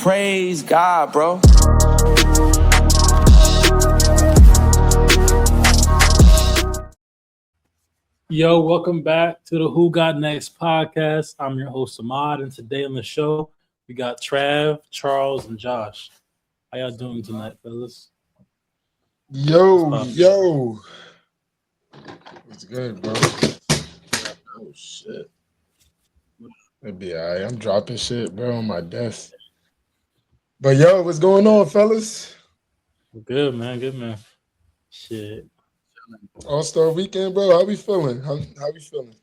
Praise God, bro. Yo, welcome back to the Who Got Next podcast. I'm your host, Ahmad, and today on the show, we got Trav, Charles, and Josh. How y'all doing tonight, fellas? Yo. What's good, bro? Oh, shit. It'd be all right. I'm dropping shit, bro, on my desk. But, yo, what's going on, fellas? Good, man. Shit. All-Star weekend, bro. How we feeling? How we feeling?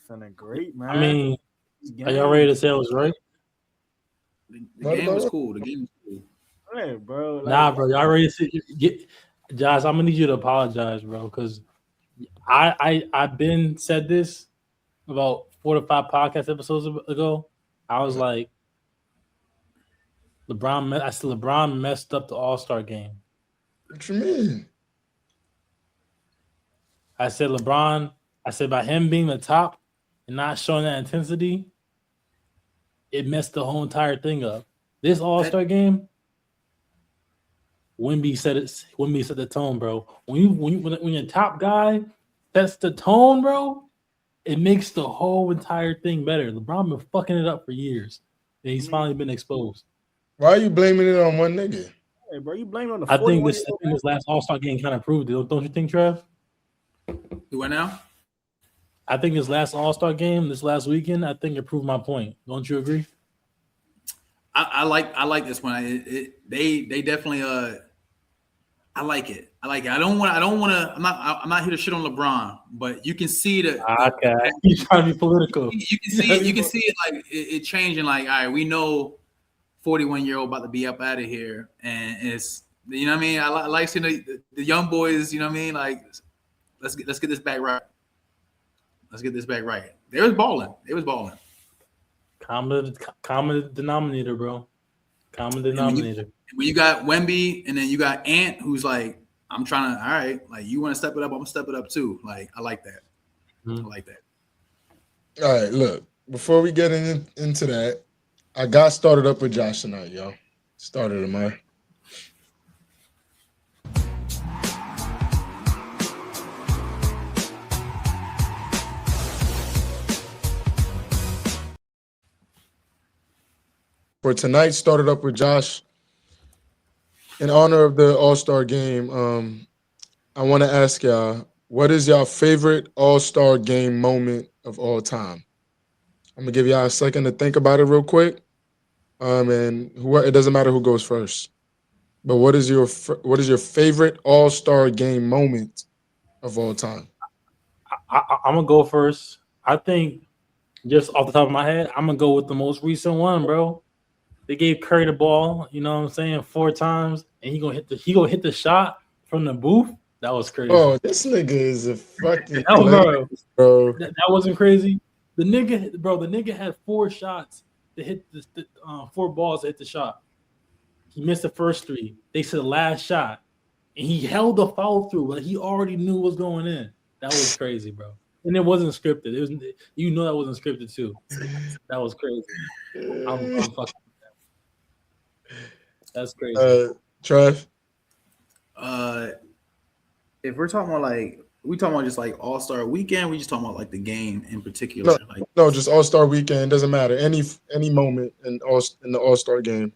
Feeling great, man. I mean, are y'all ready to say I was right? The game was cool. The game was cool. Hey, bro. Like, Nah, bro. Y'all ready to see? Josh, I'm gonna need you to apologize, bro, because I've been said this about 4 to 5 podcast episodes ago. I was like, LeBron messed up the All-Star game. What you mean? I said by him being the top and not showing that intensity, it messed the whole entire thing up. This All-Star game, Wemby set the tone, bro. When your top guy sets the tone, bro, it makes the whole entire thing better. LeBron been fucking it up for years, and he's finally been exposed. Why are you blaming it on one nigga? hey, bro, you blaming on the I think this last All-Star game kind of proved it. Don't you think, Trev? Do I now? I think this last All-Star game, this last weekend, I think it proved my point. Don't you agree? I like this one. They definitely I like it. I don't want to. I'm not here to shit on LeBron, but you can see that. Okay, he's trying to be political. You can see it like it changing. Like, all right, we know 41-year-old about to be up out of here, and it's, you know what I mean. I like seeing the young boys. You know what I mean. Like, let's get this back right. Let's get this back right. They was balling. Common denominator, bro. Common denominator. When you got Wemby and then you got Ant, who's like, I'm trying to, all right, like, you want to step it up, I'm gonna step it up too. Like, I like that. Mm-hmm. I like that. All right, look. Before we get into that, I got started up with Josh tonight, yo. Started him, man. For tonight, started up with Josh. In honor of the All-Star game, I want to ask y'all, what is y'all favorite All-Star game moment of all time? I'm gonna give y'all a second to think about it real quick. And it doesn't matter who goes first. But what is your favorite All-Star game moment of all time? I'm gonna go first. I think, just off the top of my head, I'm gonna go with the most recent one, bro. They gave Curry the ball, you know what I'm saying, 4 times, and he gonna hit the shot from the booth. That was crazy. Oh, this nigga is a fucking bro. That wasn't crazy. The nigga had 4 shots to hit 4 balls to hit the shot. He missed the first 3. They said the last shot, and he held the follow through, but he already knew what was going in. That was crazy, bro. And it wasn't scripted. It was, that wasn't scripted too. That was crazy. I'm fucking. That's crazy. Trev? If we're talking about just like All-Star weekend, we just talking about like the game in particular. No, just All-Star weekend. Doesn't matter. Any moment in the All-Star game.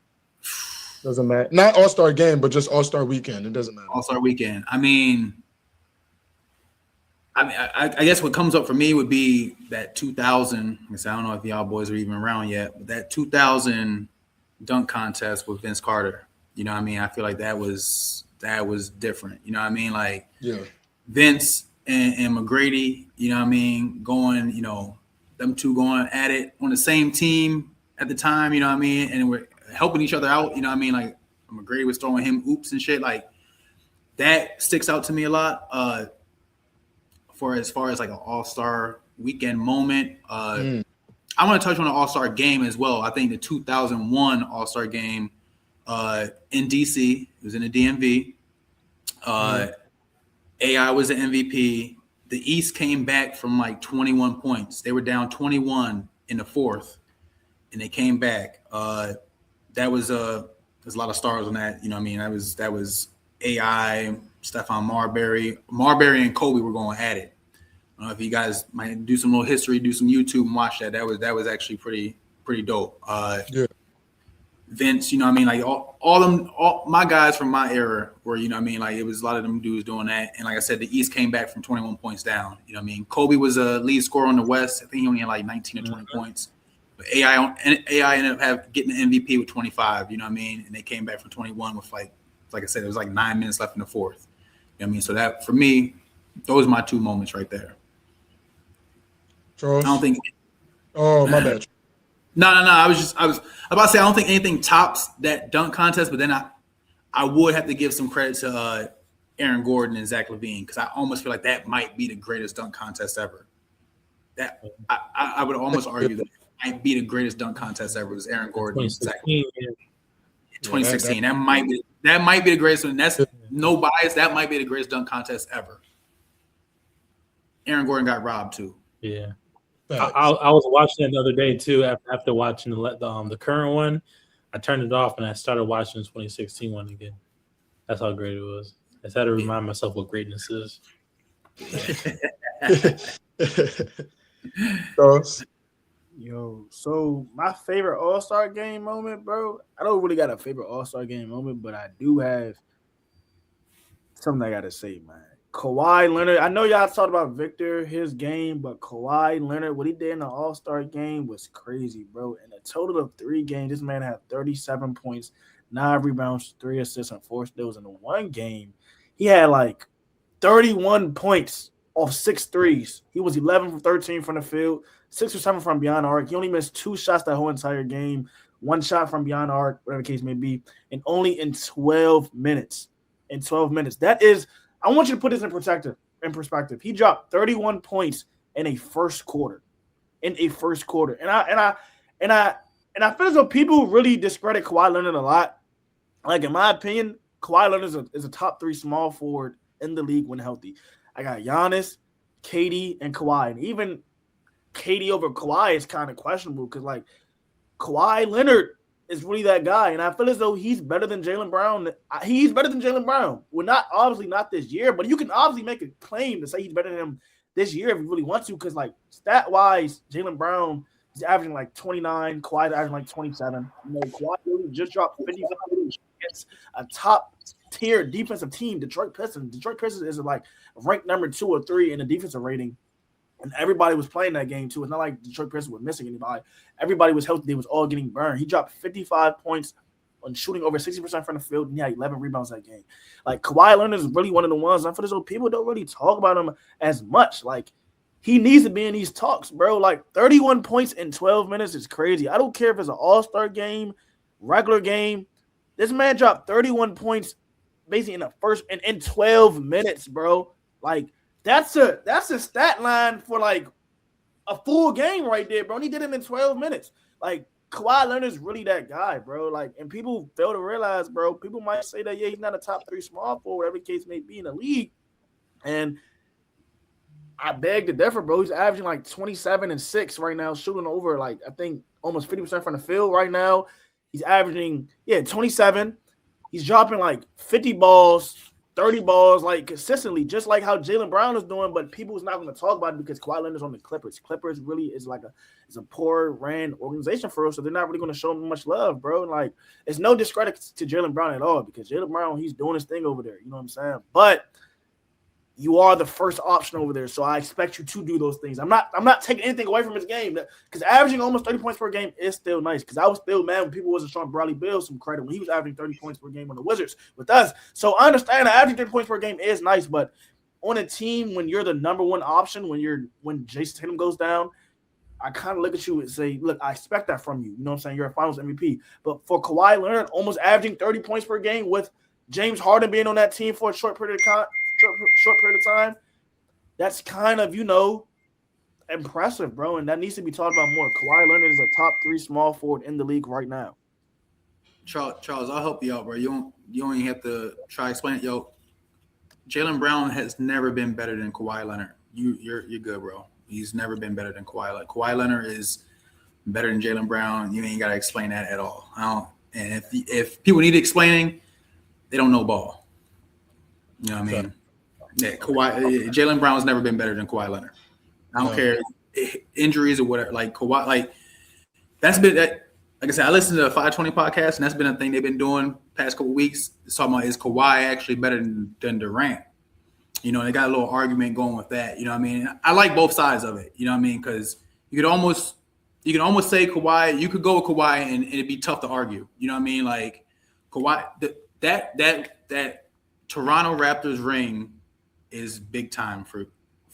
Doesn't matter. Not All-Star game, but just All-Star weekend. It doesn't matter. All-Star weekend. I mean, I guess what comes up for me would be that 2000. I don't know if y'all boys are even around yet, but that 2000 dunk contest with Vince Carter. You know what I mean? I feel like that was different. You know what I mean? Like, yeah, Vince and McGrady, you know what I mean, going, them two going at it on the same team at the time, you know what I mean? And we're helping each other out, you know what I mean? Like, McGrady was throwing him oops and shit. Like, that sticks out to me a lot. For as far as like an All-Star weekend moment, I want to touch on the All-Star game as well. I think the 2001 All-Star game in DC, it was in the DMV. AI was the MVP. The East came back from like 21 points. They were down 21 in the 4th, and they came back. that was there's a lot of stars on that. You know what I mean? That was AI, Stefon Marbury and Kobe were going at it. I don't know if you guys might do some little history, do some YouTube and watch that. That was actually pretty dope. Yeah. Vince, you know what I mean? Like all my guys from my era were, you know what I mean? Like it was a lot of them dudes doing that. And like I said, the East came back from 21 points down. You know what I mean? Kobe was a lead scorer on the West. I think he only had like 19 or 20 points. But AI ended up getting the MVP with 25, you know what I mean? And they came back from 21 with like I said, there was like 9 minutes left in the fourth. You know what I mean? So that, for me, those are my two moments right there. Charles? I don't think. Oh, my bad. No. I was about to say I don't think anything tops that dunk contest, but then I would have to give some credit to Aaron Gordon and Zach LaVine because I almost feel like that might be the greatest dunk contest ever. That I would almost argue that it might be the greatest dunk contest ever was Aaron Gordon and Zach LaVine. 2016. That might be the greatest one. That's no bias. That might be the greatest dunk contest ever. Aaron Gordon got robbed too. Yeah. I was watching it the other day too. After watching the current one, I turned it off and I started watching the 2016 one again. That's how great it was. I just had to remind myself what greatness is. Yo, so my favorite All-Star game moment, bro. I don't really got a favorite All-Star game moment, but I do have something I gotta say, man. Kawhi Leonard, I know y'all talked about Victor, his game, but Kawhi Leonard, what he did in the All-Star game was crazy, bro. In a total of 3 games, this man had 37 points, 9 rebounds, 3 assists, and 4 steals. In the one game, he had like 31 points off 6 threes. He was 11 from 13 from the field, 6 or 7 from beyond arc. He only missed 2 shots that whole entire game, 1 shot from beyond arc, whatever the case may be, and only in 12 minutes. In 12 minutes. That is, I want you to put this in perspective. He dropped 31 points in a first quarter. And I feel as though people really discredit Kawhi Leonard a lot. Like in my opinion, Kawhi Leonard is a top 3 small forward in the league when healthy. I got Giannis, KD, and Kawhi. And even KD over Kawhi is kind of questionable because like Kawhi Leonard is really that guy, and I feel as though he's better than Jaylen Brown. He's better than Jaylen Brown. Well, obviously not this year, but you can obviously make a claim to say he's better than him this year if you really want to, because like stat-wise, Jaylen Brown is averaging like 29, Kawhi's averaging like 27. You know, Kawhi really just dropped 55 against a top-tier defensive team, Detroit Pistons. Detroit Pistons is like ranked number 2 or 3 in the defensive rating. And everybody was playing that game, too. It's not like Detroit Pistons were missing anybody. Everybody was healthy. They was all getting burned. He dropped 55 points on shooting over 60% from the field, and he had 11 rebounds that game. Like, Kawhi Leonard is really one of the ones. And for this, people don't really talk about him as much. Like, he needs to be in these talks, bro. Like, 31 points in 12 minutes is crazy. I don't care if it's an all-star game, regular game. This man dropped 31 points basically in the first – and in 12 minutes, bro. Like, That's a stat line for like a full game right there, bro. And he did it in 12 minutes. Like Kawhi Leonard's really that guy, bro. Like, and people fail to realize, bro. People might say that he's not a top 3 small forward, whatever case may be in the league. And I beg to differ, bro. He's averaging like 27 and 6 right now, shooting over like I think almost 50% from the field right now. He's averaging 27. He's dropping like 50 balls. 30 balls, like, consistently, just like how Jaylen Brown is doing, but people is not going to talk about it because Kawhi Leonard's on the Clippers. Clippers really is like a poor ran organization for us, so they're not really going to show him much love, bro. And, like, it's no discredit to Jaylen Brown at all because Jaylen Brown, he's doing his thing over there. You know what I'm saying? But you are the first option over there, so I expect you to do those things. I'm not taking anything away from his game because averaging almost 30 points per game is still nice. Because I was still mad when people wasn't showing Bradley Beal some credit when he was averaging 30 points per game on the Wizards with us. So I understand that averaging 30 points per game is nice, but on a team when you're the number 1 option, when Jason Tatum goes down, I kind of look at you and say, look, I expect that from you. You know what I'm saying? You're a Finals MVP. But for Kawhi Leonard, almost averaging 30 points per game with James Harden being on that team for a short period of time, that's kind of, impressive, bro, and that needs to be talked about more. Kawhi Leonard is a top 3 small forward in the league right now. Charles, I'll help you out, bro. You don't even have to try to explain it. Yo, Jaylen Brown has never been better than Kawhi Leonard. You're good, bro. He's never been better than Kawhi Leonard. Kawhi Leonard is better than Jaylen Brown. You ain't got to explain that at all. And if people need explaining, they don't know ball. You know what I mean? Yeah, Jaylen Brown's never been better than Kawhi Leonard. I don't care injuries or whatever. Like Kawhi, like that's been that. Like I said, I listened to the 520 podcast, and that's been a thing they've been doing past couple weeks. It's talking about, is Kawhi actually better than Durant? You know, they got a little argument going with that. You know what I mean? I like both sides of it. You know what I mean? Because you could almost say Kawhi. You could go with Kawhi, and it'd be tough to argue. You know what I mean? Like Kawhi, that Toronto Raptors ring is big time for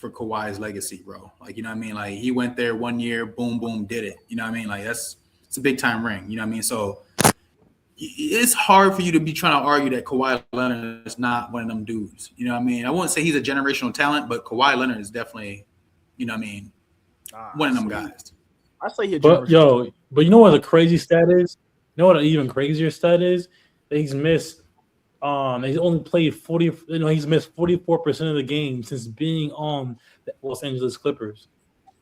Kawhi's legacy, bro. Like, you know what I mean? Like, he went there 1 year, boom, boom, did it. You know what I mean? Like, it's a big time ring. You know what I mean? So it's hard for you to be trying to argue that Kawhi Leonard is not one of them dudes. You know what I mean? I wouldn't say he's a generational talent, but Kawhi Leonard is definitely, you know what I mean, one of them guys. I say he's but you know what the crazy stat is? You know what an even crazier stat is? That he's missed. He's only played 40. You know, he's missed 44% of the game since being on the Los Angeles Clippers.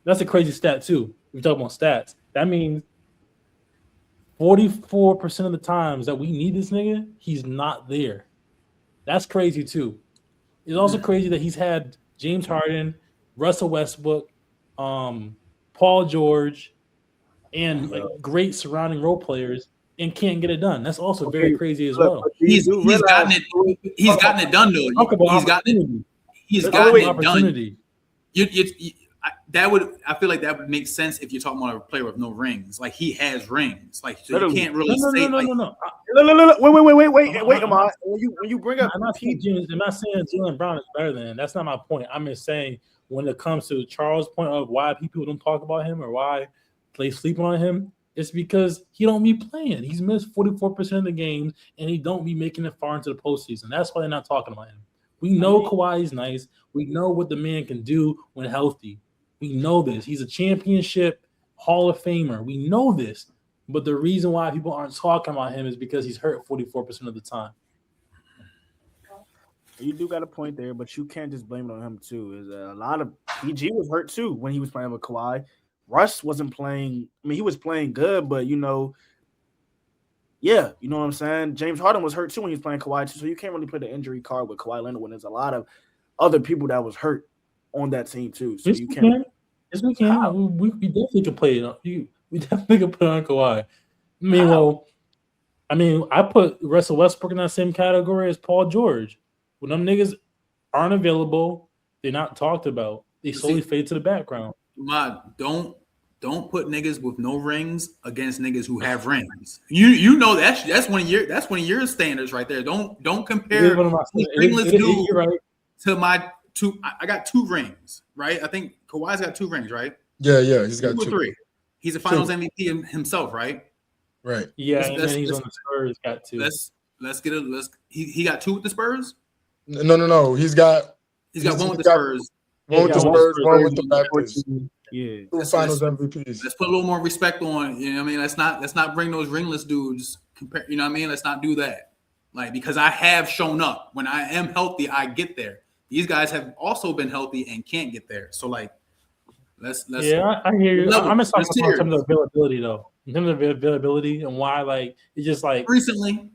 That's a crazy stat too. We talk about stats. That means 44% of the times that we need this nigga, he's not there. That's crazy too. It's also crazy that he's had James Harden, Russell Westbrook, Paul George, and like great surrounding role players, and can't get it done. That's also very crazy as well. He's gotten it done though. He's gotten it done. I feel like that would make sense if you're talking about a player with no rings. Like, he has rings. Like, so you can't really say no. Wait, Ahmad. When you bring up, I'm not saying Jaylen Brown is better than him. That's not my point. I'm just saying when it comes to Charles' point of why people don't talk about him or why they sleep on him, it's because he don't be playing. He's missed 44% of the games, and he don't be making it far into the postseason. That's why they're not talking about him. We know Kawhi is nice. We know what the man can do when healthy. We know this. He's a championship Hall of Famer. We know this. But the reason why people aren't talking about him is because he's hurt 44% of the time. You do got a point there, but you can't just blame it on him too. Is a lot of PG was hurt too when he was playing with Kawhi. Russ wasn't playing. I mean, he was playing good, but you know what I'm saying? James Harden was hurt too when he was playing Kawhi too, so you can't really play the injury card with Kawhi Leonard when there's a lot of other people that was hurt on that team too. So you can't. Yes, we can. We definitely can play it. We definitely can put it on Kawhi. I put Russell Westbrook in that same category as Paul George. When them niggas aren't available, they're not talked about. They slowly fade to the background. Don't put niggas with no rings against niggas who have rings. You know that's one of your standards right there. Don't compare ringless dude to my two. I got 2 rings, right? I think Kawhi's got 2 rings, right? Yeah, he's got 2 or 3. He's a Finals MVP himself, right? Right. Yeah, and then he's on the Spurs. Got 2. He got 2 with the Spurs. No. He's got one with the Spurs. One with the Spurs, one with the Raptors. Yeah. 2 Finals MVPs. Let's put a little more respect on. You know what I mean? Let's not bring those ringless dudes. You know what I mean? Let's not do that. Like, because I have shown up. When I am healthy, I get there. These guys have also been healthy and can't get there. So like, let's. Yeah, I hear you. I'm just talking about in terms of availability though. In terms of availability and why, like, it's just like recently.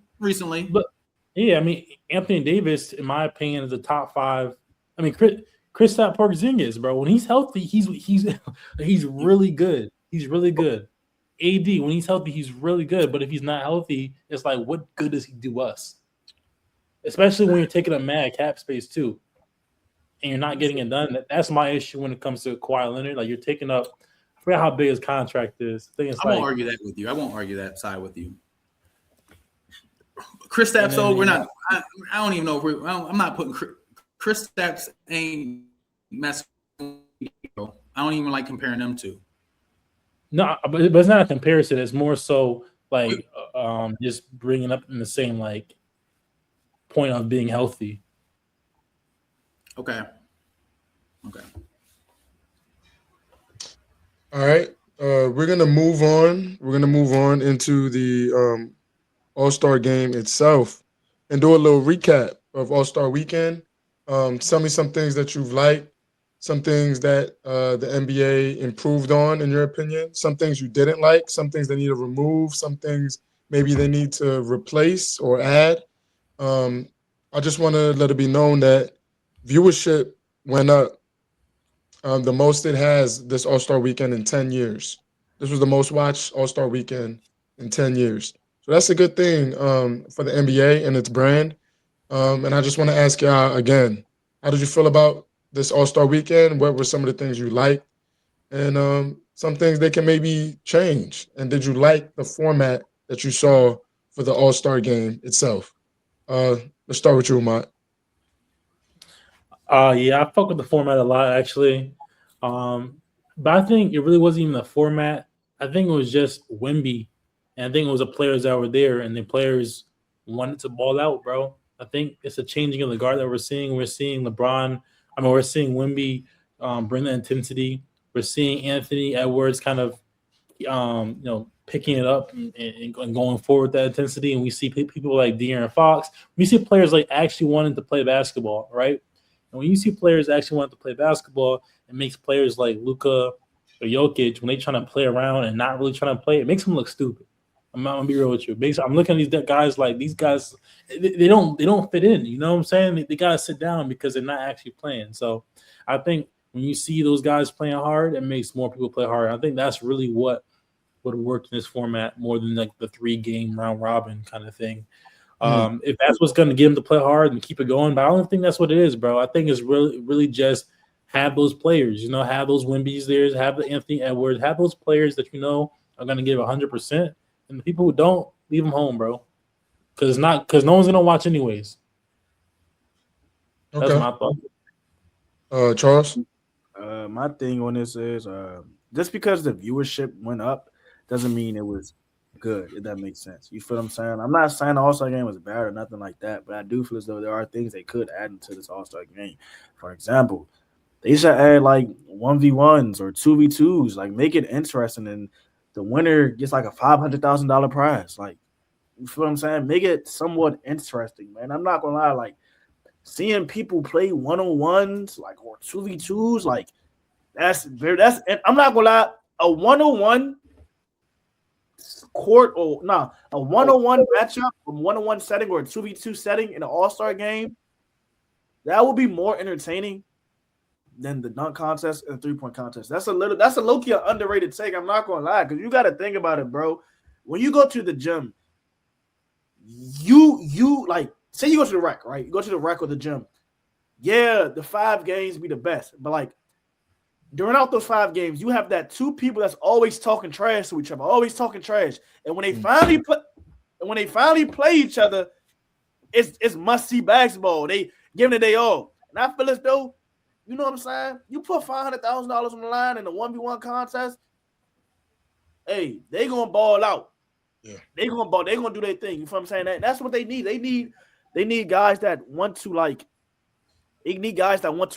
But yeah, I mean, Anthony Davis, in my opinion, is a top 5. I mean, Kristaps Porzingis, bro. When he's healthy, he's really good. He's really good. AD, when he's healthy, he's really good. But if he's not healthy, it's like, what good does he do us? Especially when you're taking a mad cap space too, and you're not getting it done. That's my issue when it comes to Kawhi Leonard. Like, you're taking up. I forget how big his contract is. I won't argue that with you. I won't argue that side with you. Kristaps, though, we're not. I don't even know if I'm not putting Kristaps ain't messing. I don't even like comparing them to. No, but it's not a comparison. It's more so like just bringing up in the same like point of being healthy. Okay. All right. We're gonna move on. We're gonna move on into the All-Star game itself and do a little recap of All-Star weekend. Tell me some things that you've liked, some things that the NBA improved on, in your opinion, some things you didn't like, some things they need to remove, some things maybe they need to replace or add. I just want to let it be known that viewership went up the most it has this All Star weekend in 10 years. This was the most watched All Star weekend in 10 years. So that's a good thing for the NBA and its brand. And I just want to ask y'all again, how did you feel about this All Star weekend? What were some of the things you liked? And some things they can maybe change. And did you like the format that you saw for the All Star game itself? Let's start with you, Matt. Yeah, I fuck with the format a lot actually. But I think it really wasn't even the format. I think it was just Wimby, and I think it was the players that were there, and the players wanted to ball out, bro. I think it's a changing of the guard that we're seeing. We're seeing LeBron. I mean, we're seeing Wimby bring the intensity. We're seeing Anthony Edwards kind of picking it up and going forward with that intensity. And we see people like De'Aaron Fox. We see players like actually wanting to play basketball, right? And when you see players actually want to play basketball, it makes players like Luka or Jokic, when they trying to play around and not really trying to play, it makes them look stupid. I'm not gonna be real with you. I'm looking at these guys like these guys, they don't fit in. You know what I'm saying? They gotta sit down because they're not actually playing. So I think when you see those guys playing hard, it makes more people play hard. I think that's really what would work in this format more than like the 3-game round robin kind of thing. If that's what's going to get them to play hard and keep it going, but I don't think that's what it is, bro. I think it's really just have those players, have those Wimby's there, have the Anthony Edwards, have those players that are going to give 100%, and the people who don't, leave them home, bro. Because no one's going to watch anyways. Okay. That's my thought. Charles? My thing on this is just because the viewership went up doesn't mean it was good, if that makes sense. You feel what I'm saying? I'm not saying the All-Star game was bad or nothing like that, but I do feel as though there are things they could add into this All-Star game. For example, they should add like 1v1s or 2v2s, like make it interesting, and the winner gets like a $500,000 prize. Like, you feel what I'm saying? Make it somewhat interesting, man. I'm not gonna lie, like seeing people play 1-on-1s, like, or 2v2s, like that's I'm not gonna lie, a 1-on-1 court or a 1-on-1 matchup, a 1-on-1 setting or a 2v2 setting in an All-Star game, that would be more entertaining than the dunk contest and 3-point contest. That's a low-key underrated take. I'm not gonna lie, because you got to think about it, bro. When you go to the gym, you like, say you go to the rec, right? You go to the rec or the gym. Yeah, the 5 games be the best, but like during out those 5 games, you have that 2 people that's always talking trash to each other, always talking trash. And when they finally play each other, it's must-see basketball. They giving it they all. And I feel as though, you know what I'm saying? You put $500,000 on the line in a 1v1 contest, hey, they gonna ball out. Yeah. They gonna do their thing. You feel what I'm saying? That's what they need. They need guys that want to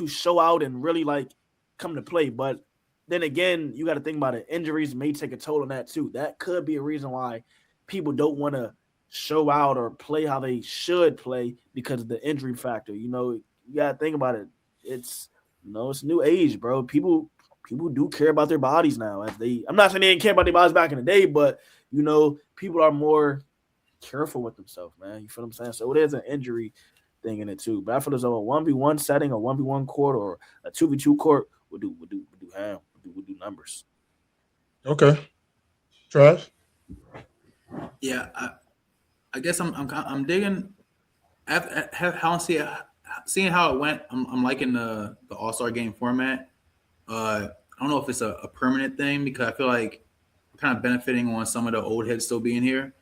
show out and really like come to play. But then again, you got to think about it. Injuries may take a toll on that too. That could be a reason why people don't want to show out or play how they should play because of the injury factor. You got to think about it. It's it's a new age, bro. People do care about their bodies now. I'm not saying they didn't care about their bodies back in the day, but people are more careful with themselves, man. You feel what I'm saying? So it is an injury thing in it too. But I feel as though a 1v1 setting, a 1v1 court, or a 2v2 court would do numbers. Okay. Trash? Yeah, I guess I'm digging. Seeing how it went, I'm liking the All-Star game format. I don't know if it's a permanent thing because I feel like we're kind of benefiting on some of the old heads still being here.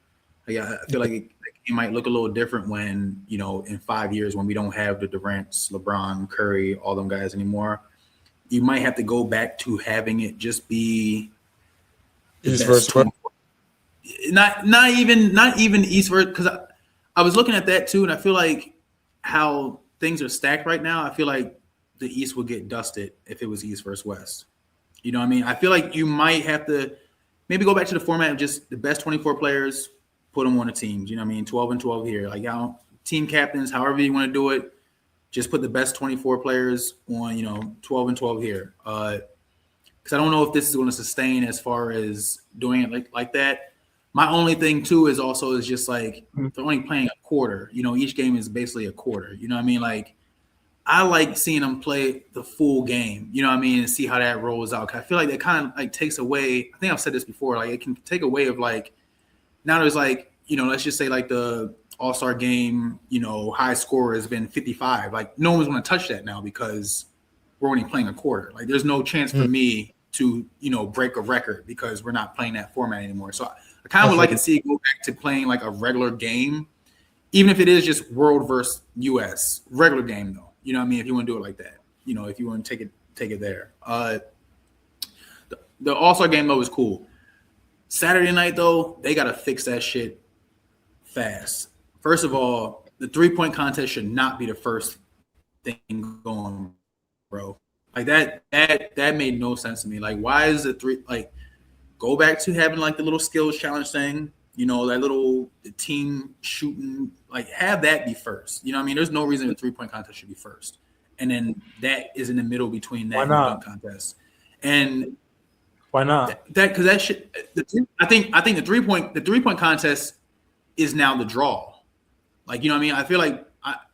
Like, I feel like it might look a little different when, in 5 years when we don't have the Durant's, LeBron, Curry, all them guys anymore. You might have to go back to having it just be East versus West. Not even East versus, because I was looking at that too, and I feel like how things are stacked right now, I feel like the East would get dusted if it was East versus West. You know what I mean? I feel like you might have to maybe go back to the format of just the best 24 players, put them on the teams. You know what I mean? 12 and 12 here. Like, team captains, however you want to do it, just put the best 24 players on, 12 and 12 here. Because I don't know if this is going to sustain as far as doing it like that. My only thing too is just like they're only playing a quarter. You know, each game is basically a quarter. You know what I mean? Like I like seeing them play the full game. You know what I mean? And see how that rolls out. 'Cause I feel like that kind of like takes away. I think I've said this before. Like it can take away of like now there's like let's just say like the All-Star game. High score has been 55. Like no one's going to touch that now because we're only playing a quarter. Like there's no chance for me to break a record because we're not playing that format anymore. So I kind of would like to see it go back to playing like a regular game, even if it is just world versus US regular game though. You know what I mean? If you want to do it like that, if you want to take it there. The All-Star game though is cool. Saturday night though, they got to fix that shit fast. First of all, the 3-point contest should not be the first thing going, bro. Like that made no sense to me. Like, why is it go back to having like the little skills challenge thing, that little team shooting, like have that be first. You know what I mean? There's no reason the 3-point contest should be first. And then that is in the middle between that and the dunk contest. And why not? Because that shit. I think the 3-point contest is now the draw. Like you know what I mean? I feel like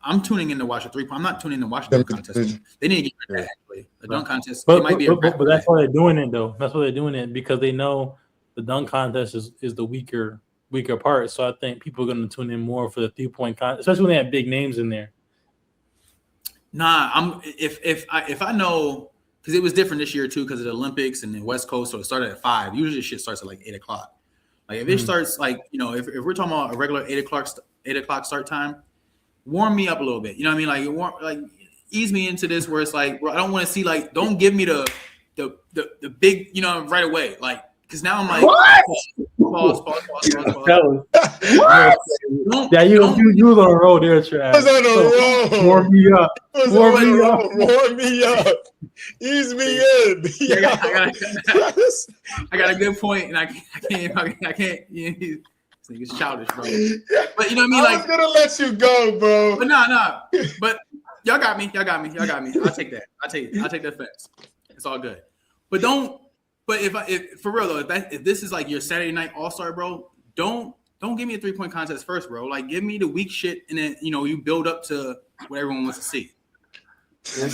I'm tuning in to watch a 3-point. I'm not tuning in to watch the dunk contest. They need to get rid of that actually. The dunk contest. But that's why they're doing it though. That's why they're doing it because they know the dunk contest is the weaker part. So I think people are going to tune in more for the 3-point contest, especially when they have big names in there. Nah, if I know. Because it was different this year too, because of the Olympics and the West Coast, so it started at 5. Usually, the shit starts at like 8:00. Like if it starts like if we're talking about a regular 8:00 start time, warm me up a little bit. You know what I mean? Like ease me into this where it's like, bro, I don't want to see like, don't give me the big, right away. Like, because now I'm like, pause. Yeah, you was on a roll there, Trav. I was on a roll. Warm me up. Warm me up. Ease me in. I got a good point, and I can't. It's childish, bro. But you know what I mean? I was gonna let you go, bro. But nah. But y'all got me. I'll take that. I'll take the offense. It's all good. But don't. But if for real though, if this is like your Saturday night All-Star, bro, don't give me a 3-point contest first, bro. Like give me the weak shit, and then you build up to what everyone wants to see. You're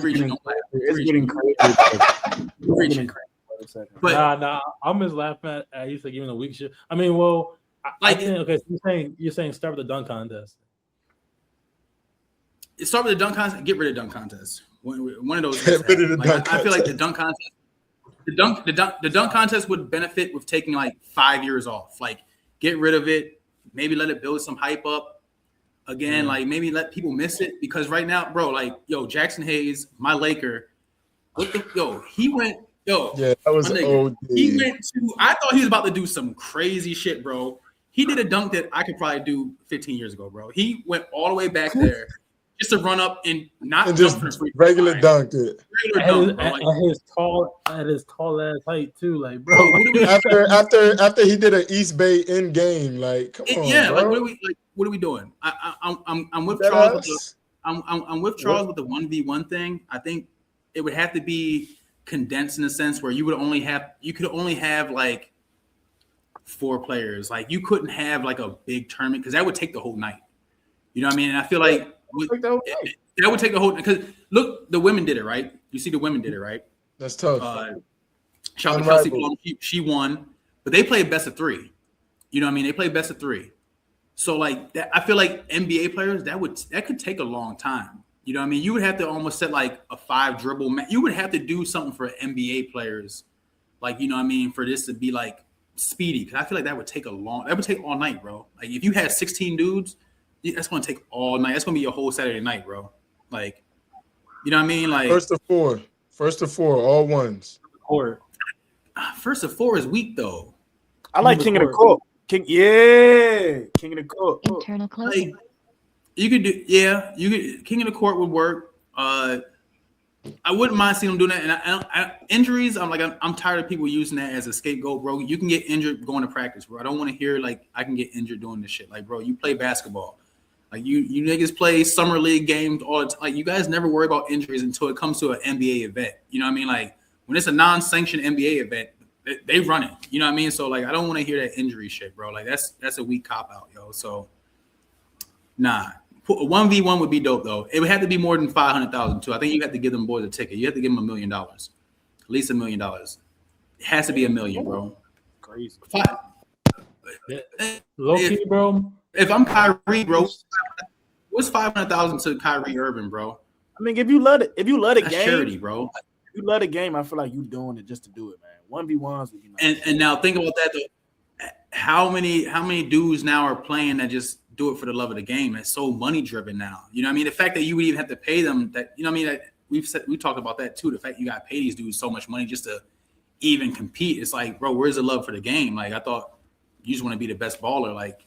reaching. It's getting crazy. But nah, I'm just laughing at you giving a weak shit. I mean, well, I think okay. So you're saying start with the dunk contest. Start with the dunk contest. Get rid of dunk contest. One of those. Get rid of the dunk I feel like the dunk contest. The dunk contest would benefit with taking like 5 years off. Like get rid of it. Maybe let it build some hype up. Again, like maybe let people miss it because right now, bro, like Jackson Hayes, my Laker. He went. Yeah, that was OD. He went to. I thought he was about to do some crazy shit, bro. He did a dunk that I could probably do 15 years ago, bro. He went all the way back there just to run up and not just regular dunk it. At his tall ass height too, like bro. After he did an East Bay in game, like come on, yeah, bro. like what are we doing? I'm with Charles. I'm with Charles with the 1v1 thing. I think it would have to be condensed in a sense where you could only have like 4 players. Like you couldn't have like a big tournament because that would take the whole night. You know what I mean? And I feel like that would take the whole because look, the women did it right. You see, the women did it right. That's tough. Shout out to Kelsey Plum. She won, but they played best of 3. You know what I mean? They played best of 3. So like that, I feel like NBA players that could take a long time. You know what I mean? You would have to almost set like a 5 dribble. You would have to do something for NBA players, like you know what I mean, for this to be like speedy. Because I feel like that would take all night, bro. Like if you had 16 dudes, that's gonna take all night. That's gonna be your whole Saturday night, bro. Like, you know what I mean? Like first of 4, all ones. First of 4 is weak though. I like King of the Court. King of the Court. Internal closing. Like, you could King of the Court would work. I wouldn't mind seeing them doing that. And injuries, I'm tired of people using that as a scapegoat, bro. You can get injured going to practice, bro. I don't want to hear like I can get injured doing this shit. Like, bro, you play basketball. Like you niggas play summer league games all the time. Like you guys never worry about injuries until it comes to an NBA event. You know what I mean? Like when it's a non-sanctioned NBA event, They run it. You know what I mean? So like, I don't want to hear that injury shit, bro. Like that's a weak cop out, yo. So nah. 1v1 would be dope though. It would have to be more than 500,000 too. I think you have to give them boys a ticket. You have to give them $1 million, at least $1 million. It has to be $1 million, bro. Crazy. Low key, bro. If I'm Kyrie, bro, what's 500,000 to Kyrie Irving, bro? I mean, if you let it That's game, charity, bro. If you let a game, I feel like you doing it just to do it, man. 1v1s would be nice. And now think about that though. How many dudes now are playing that just do it for the love of the game? It's so money driven now. You know what I mean? The fact that you would even have to pay them, that you know what I mean, that we talked about that too. The fact you got to pay these dudes so much money just to even compete. It's like, bro, where's the love for the game? Like I thought you just want to be the best baller. Like,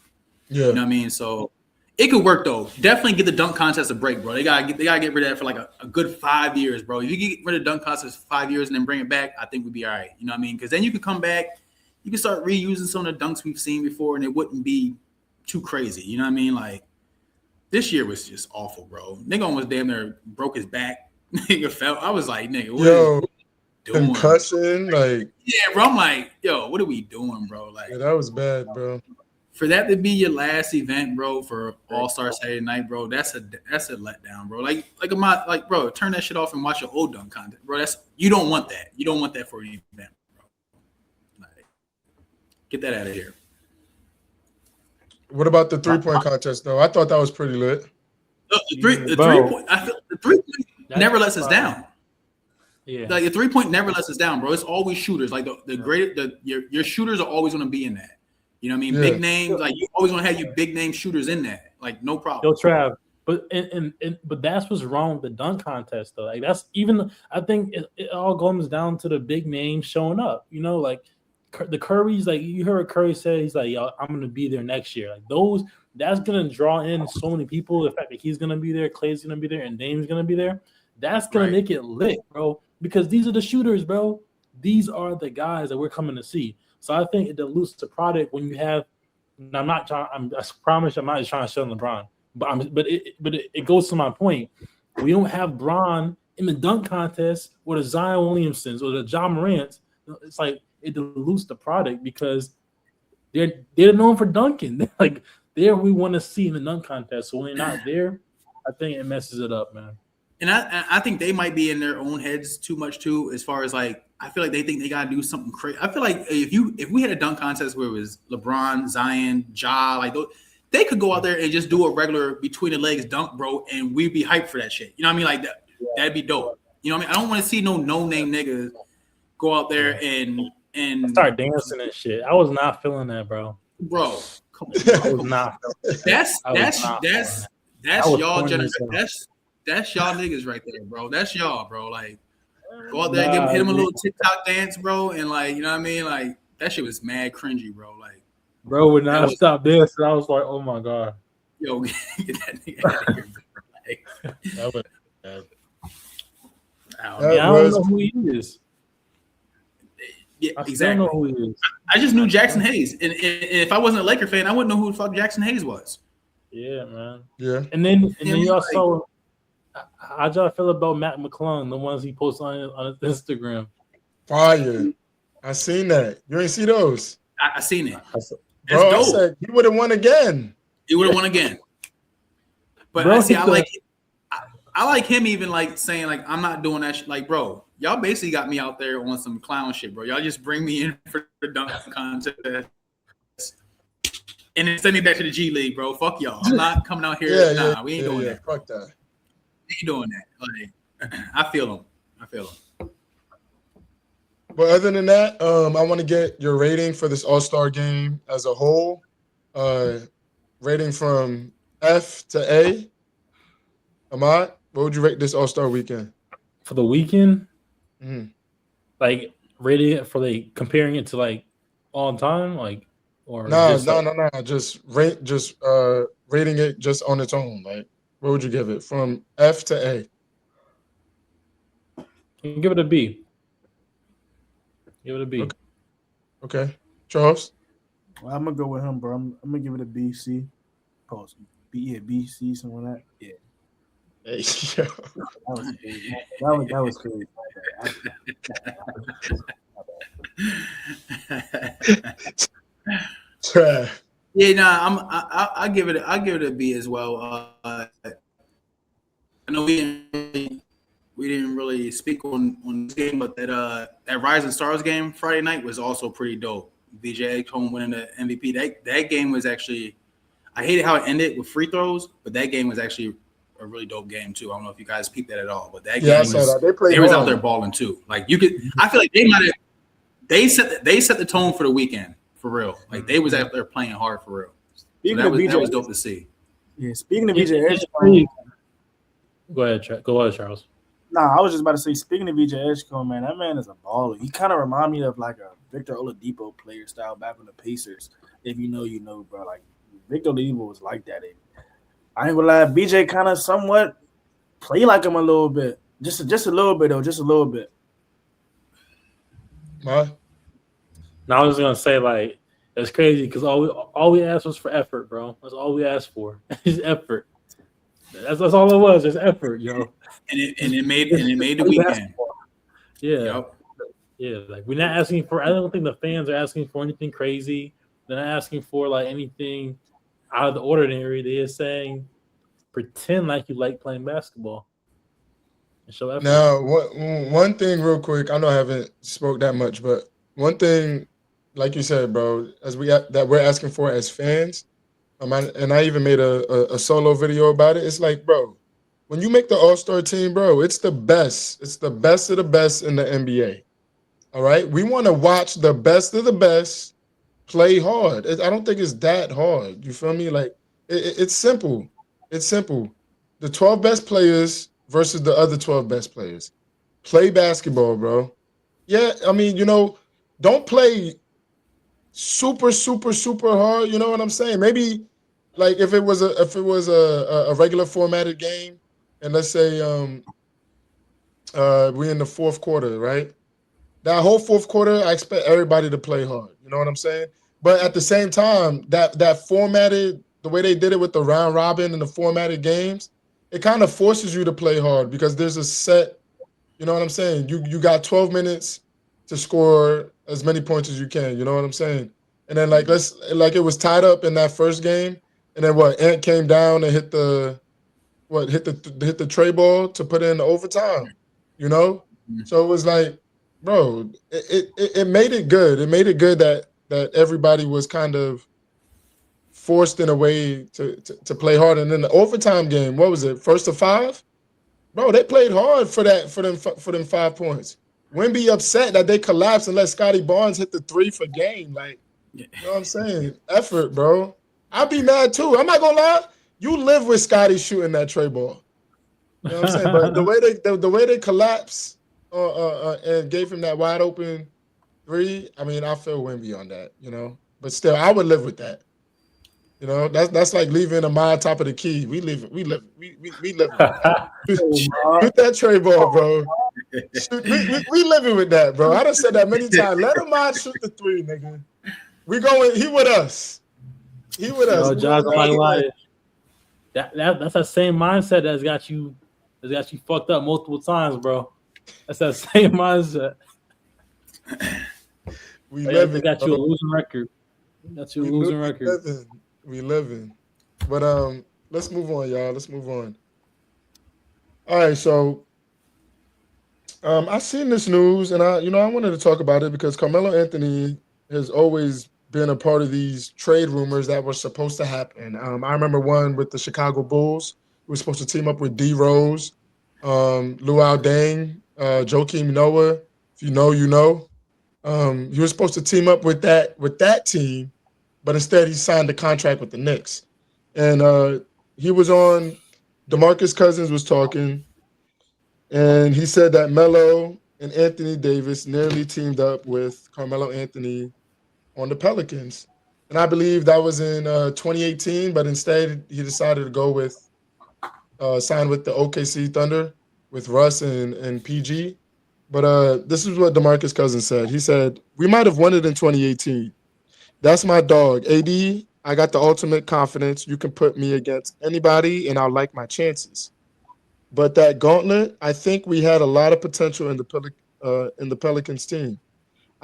you know what I mean? So it could work though. Definitely get the dunk contest a break, bro. They gotta get rid of that for like a good 5 years, bro. If you get rid of dunk contest for 5 years and then bring it back, I think we'd be all right. You know what I mean? Because then you could come back, you can start reusing some of the dunks we've seen before, and it wouldn't be too crazy. You know what I mean? Like this year was just awful, bro. Nigga almost damn near broke his back. Nigga fell. I was like, nigga, what are you doing? Concussion, like bro. I'm like, yo, what are we doing, bro? Like that was bad, bro. For that to be your last event, bro, for All-Star Saturday night, bro, that's a letdown, bro. Like, bro, turn that shit off and watch your old dunk content, bro. You don't want that. You don't want that for an event, bro. Like, get that out of here. What about the 3-point contest though? I thought that was pretty lit. The 3-point never lets us down. Yeah, like the 3-point never lets us down, bro. It's always shooters. Like your shooters are always going to be in that. You know what I mean? Big names, like you always want to have your big name shooters in there. Like no problem. Yo, Trav, but that's what's wrong with the dunk contest though. Like that's even I think it all comes down to the big names showing up. You know, like the Curry's, like you heard Curry say he's like, yo, I'm gonna be there next year. Like that's gonna draw in so many people. The fact that he's gonna be there, Clay's gonna be there, and Dame's gonna be there, that's gonna make it lit, bro. Because these are the shooters, bro. These are the guys that we're coming to see. So I think it dilutes the product when you have. And I'm not trying. I promise I'm not just trying to shut LeBron. But it goes to my point. We don't have Bron in the dunk contest or the Zion Williamsons or the John Morants. It's like it dilutes the product because they're known for dunking. Like there we want to see in the dunk contest. So when they're not there, I think it messes it up, man. And I think they might be in their own heads too much too, as far as like I feel like they think they gotta do something crazy. I feel like if we had a dunk contest where it was LeBron, Zion, Ja, like those, they could go out there and just do a regular between the legs dunk, bro, and we'd be hyped for that shit. You know what I mean? Like that'd be dope. You know what I mean? I don't want to see no name niggas go out there and start dancing and shit. I was not feeling that, bro. Bro, come on. I was not. That's y'all generation. That's y'all niggas right there, bro. That's y'all, bro. Like, go out there, hit him a little TikTok dance, bro, and like, you know what I mean? Like, that shit was mad cringy, bro. Like, bro would not stop dancing. I was like, oh my god, yo, get that nigga out of here, bro. Like, that was bad. I don't know who he is. Yeah, I exactly. Know who he is. I just knew Jackson Hayes, and if I wasn't a Laker fan, I wouldn't know who the fuck Jackson Hayes was. Yeah, man. Yeah, and then you also. How'd y'all feel about Matt McClung, the ones he posts on his Instagram? Fire. I seen that. You ain't see those? I seen it. Bro, I said he would have won again. He would have won again. But bro, I like him even like saying like I'm not doing that shit. Like, bro, y'all basically got me out there on some clown shit, bro. Y'all just bring me in for the dunk contest and then send me back to the G League, bro. Fuck y'all. I'm not coming out here. We ain't doing that. Fuck that. We ain't doing that. Like, I feel him. But other than that, I want to get your rating for this All-Star game as a whole. Rating from F to A. Ahmad, what would you rate this All-Star weekend? For the weekend? Mm-hmm. Like rating it for like comparing it to like all time, like or no. Just rating it just on its own. Like, what would you give it from F to A? You can give it a B. Give it a B. Okay. Charles? Well, I'm gonna go with him, bro. I'm gonna give it a B, C. Pause. B, C, something like that. Yeah. Hey, that was crazy. That was crazy. Trash. Yeah, nah, I give it a B as well. I know we didn't really speak on this game, but that Rising Stars game Friday night was also pretty dope. VJ Edgecombe winning the MVP. That game was actually, I hated how it ended with free throws, but that game was actually a really dope game too. I don't know if you guys peeped that at all, but that Yeah, I game saw that. They they was played out there hard. balling too. Like you could, I feel like they might have they set the tone for the weekend for real. Like they was out there playing hard for real. So Speaking that of was BJ, dope to see. yeah. Speaking of It- BJ it's Edgecombe, pretty- Go ahead, Charles. nah, I was just about to say. Speaking of BJ Edgecombe, man, that man is a baller. He kind of remind me of like a Victor Oladipo player style back on the Pacers. If you know, you know, bro. Like Victor Oladipo was like that. I ain't gonna lie, BJ kind of somewhat play like him a little bit, just a little bit though, just a little bit. Huh? Now I was gonna say like it's crazy because all we asked was for effort, bro. That's all we asked for. Is effort. That's all it was. Just effort, yo. And it made the weekend. Yeah. Yep. Yeah, like we're not asking for. I don't think the fans are asking for anything crazy. They're not asking for like anything out of the ordinary. They're just saying, pretend like you like playing basketball and show effort. Now, one thing real quick. I know I haven't spoke that much, but one thing, like you said, bro, that we're asking for as fans, and I even made a solo video about it. It's like, bro, when you make the All-Star team, bro, it's the best. It's the best of the best in the NBA. All right, we want to watch the best of the best play hard. I don't think it's that hard. You feel me? Like it's simple. It's simple. The 12 best players versus the other 12 best players. Play basketball, bro. Yeah, I mean, don't play super, super, super hard. You know what I'm saying? Maybe like if it was a regular formatted game, and let's say we're in the fourth quarter, right? That whole fourth quarter, I expect everybody to play hard. You know what I'm saying? But at the same time, that formatted, the way they did it with the round robin and the formatted games, it kind of forces you to play hard because there's a set. You know what I'm saying? You got 12 minutes to score as many points as you can. You know what I'm saying? And then like it was tied up in that first game, and then Ant came down and hit the tray ball to put in the overtime. You know, so it was like, bro, it made it good. It made it good that everybody was kind of forced in a way to play hard. And then the overtime game, what was it? First to five? Bro, they played hard for them 5 points. Wemby upset that they collapsed and let Scotty Barnes hit the three for game. Like, you know what I'm saying? Effort, bro. I'd be mad too. I'm not gonna lie. You live with Scotty shooting that tray ball. You know what I'm saying? But the way they collapsed and gave him that wide open three, I mean, I feel Wemby on that, But still, I would live with that. That's like leaving a mile top of the key. We live with that. Shoot that tray ball, bro. We living with that, bro. I done said that many times. Let him out shoot the three, nigga. We going. He with us. He with us. Yo, Josh, I'm not gonna lie. That's that same mindset that's got you fucked up multiple times, bro. That's that same mindset. We living. Got you a losing record. Got you a losing record. We living. But let's move on, y'all. Let's move on. All right, so I seen this news, and I wanted to talk about it because Carmelo Anthony has always been a part of these trade rumors that were supposed to happen. I remember one with the Chicago Bulls. We were supposed to team up with D Rose, Luau Deng, Joakim Noah. If you know, you know. He was supposed to team up with that team, but instead he signed a contract with the Knicks. And he was on. DeMarcus Cousins was talking, and he said that Melo and Anthony Davis nearly teamed up with Carmelo Anthony on the Pelicans. And I believe that was in 2018, but instead he decided to go with sign with the OKC Thunder with Russ and PG. But this is what DeMarcus Cousins said. He said, "We might have won it in 2018. That's my dog. AD, I got the ultimate confidence. You can put me against anybody, and I'll like my chances. But that gauntlet, I think we had a lot of potential in the Pelicans team.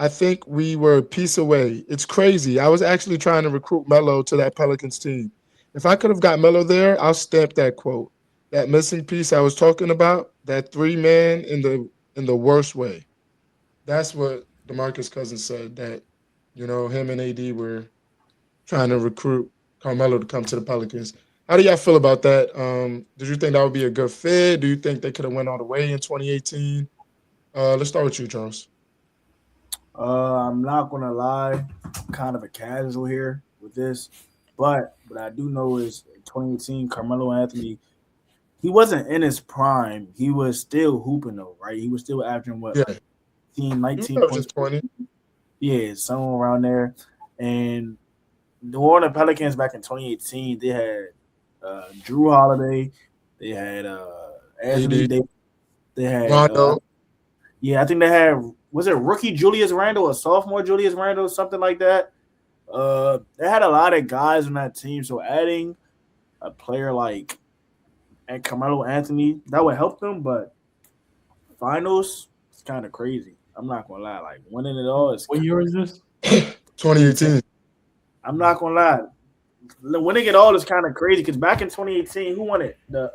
I think we were a piece away. It's crazy. I was actually trying to recruit Melo to that Pelicans team. If I could have got Melo there, I'll stamp that quote. That missing piece I was talking about, that 3-man in the worst way. That's what DeMarcus Cousins said, that him and AD were trying to recruit Carmelo to come to the Pelicans. How do y'all feel about that? Did you think that would be a good fit? Do you think they could have went all the way in 2018? Let's start with you, Charles. I'm not gonna lie, I'm kind of a casual here with this, but what I do know is 2018 Carmelo Anthony, he wasn't in his prime. He was still hooping though, right? He was still averaging what, Yeah, like 18, he was 19 averaging points. 20. Yeah, somewhere around there. And New Orleans Pelicans back in 2018, they had Drew Holiday, they had Anthony AD, Davis, they had Rondo. I think they had, was it rookie Julius Randle or sophomore Julius Randle, something like that. They had a lot of guys on that team, so adding a player like and Carmelo Anthony that would help them. But finals, it's kind of crazy. I'm not gonna lie, like winning it all is. What year is this? 2018. I'm not gonna lie, winning it all is kind of crazy because back in 2018, who won it? The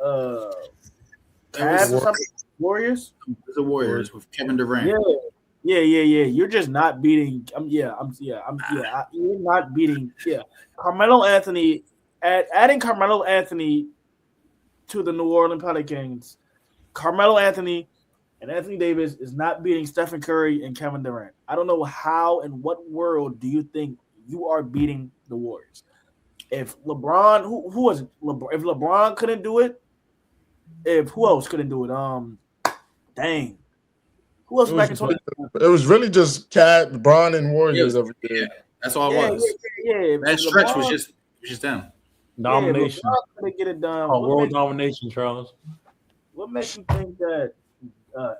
Cavs or something? Warriors. The Warriors with Kevin Durant. Yeah. You're just not beating. You're not beating. Yeah, Carmelo Anthony. Adding Carmelo Anthony to the New Orleans Pelicans, Carmelo Anthony and Anthony Davis is not beating Stephen Curry and Kevin Durant. I don't know how, in what world do you think you are beating the Warriors? If LeBron, who was it? If LeBron couldn't do it, who else couldn't do it? Dang. Who else back in 20? It was really just Cat, LeBron, and Warriors over there. Yeah, that's all it was. Yeah. That stretch was just them. Domination. Yeah, couldn't get it done. World domination, Charles. What makes you think that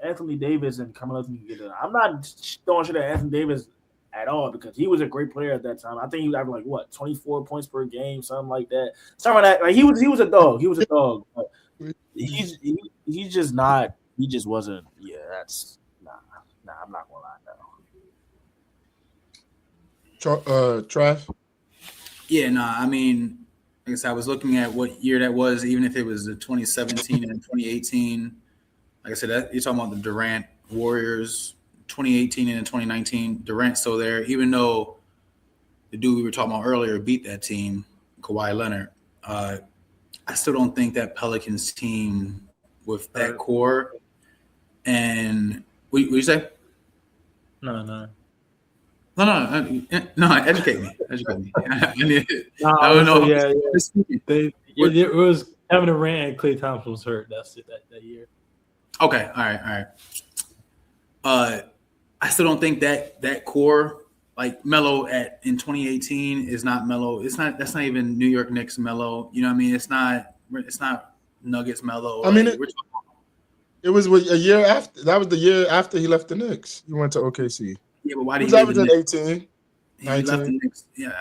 Anthony Davis and Carmelo can get it done? I'm not throwing shit at Anthony Davis at all because he was a great player at that time. I think he was having like 24 points per game, something like that. Something like that. Like he was a dog. He was a dog. But he's just not. He just wasn't. Yeah, that's nah. I'm not gonna lie. Trav? Yeah, I mean, I guess I was looking at what year that was, even if it was the 2017 and 2018. Like I said, you're talking about the Durant Warriors, 2018 and 2019. Durant's still there, even though the dude we were talking about earlier beat that team, Kawhi Leonard. I still don't think that Pelicans team with that core. And what you say? No. Educate me. I don't know. Yeah. It was Kevin Durant and Klay Thompson was hurt. That's it that year. Okay. All right. I still don't think that core, like Melo in 2018, is not Melo. That's not even New York Knicks Melo. You know what I mean? It's not Nuggets Melo. I mean, it was a year after. That was the year after he left the Knicks. He went to OKC. Yeah, but why did he was averaging 18? He left the Knicks. Yeah,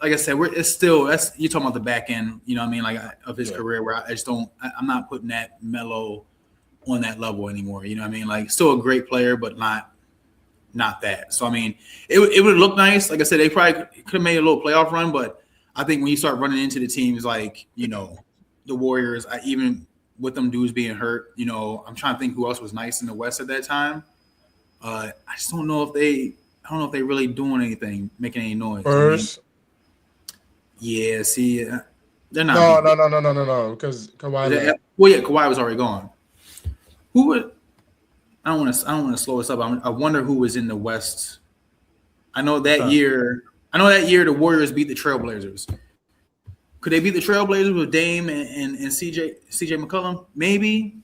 like I said, you're talking about the back end. You know what I mean? Like of his career, where I just don't. I'm not putting that Melo on that level anymore. You know what I mean? Like still a great player, but not that. So I mean, it would look nice. Like I said, they probably could have made a little playoff run, but I think when you start running into the teams like the Warriors, even with them dudes being hurt, I'm trying to think who else was nice in the West at that time. I just don't know if they really doing anything, making any noise. Spurs. Yeah, see, they're not. No. Because Kawhi. Kawhi was already gone. Who would? I don't want to slow us up. I wonder who was in the West. I know that year the Warriors beat the Trailblazers. Could they beat the Trailblazers with Dame and CJ McCollum? Maybe.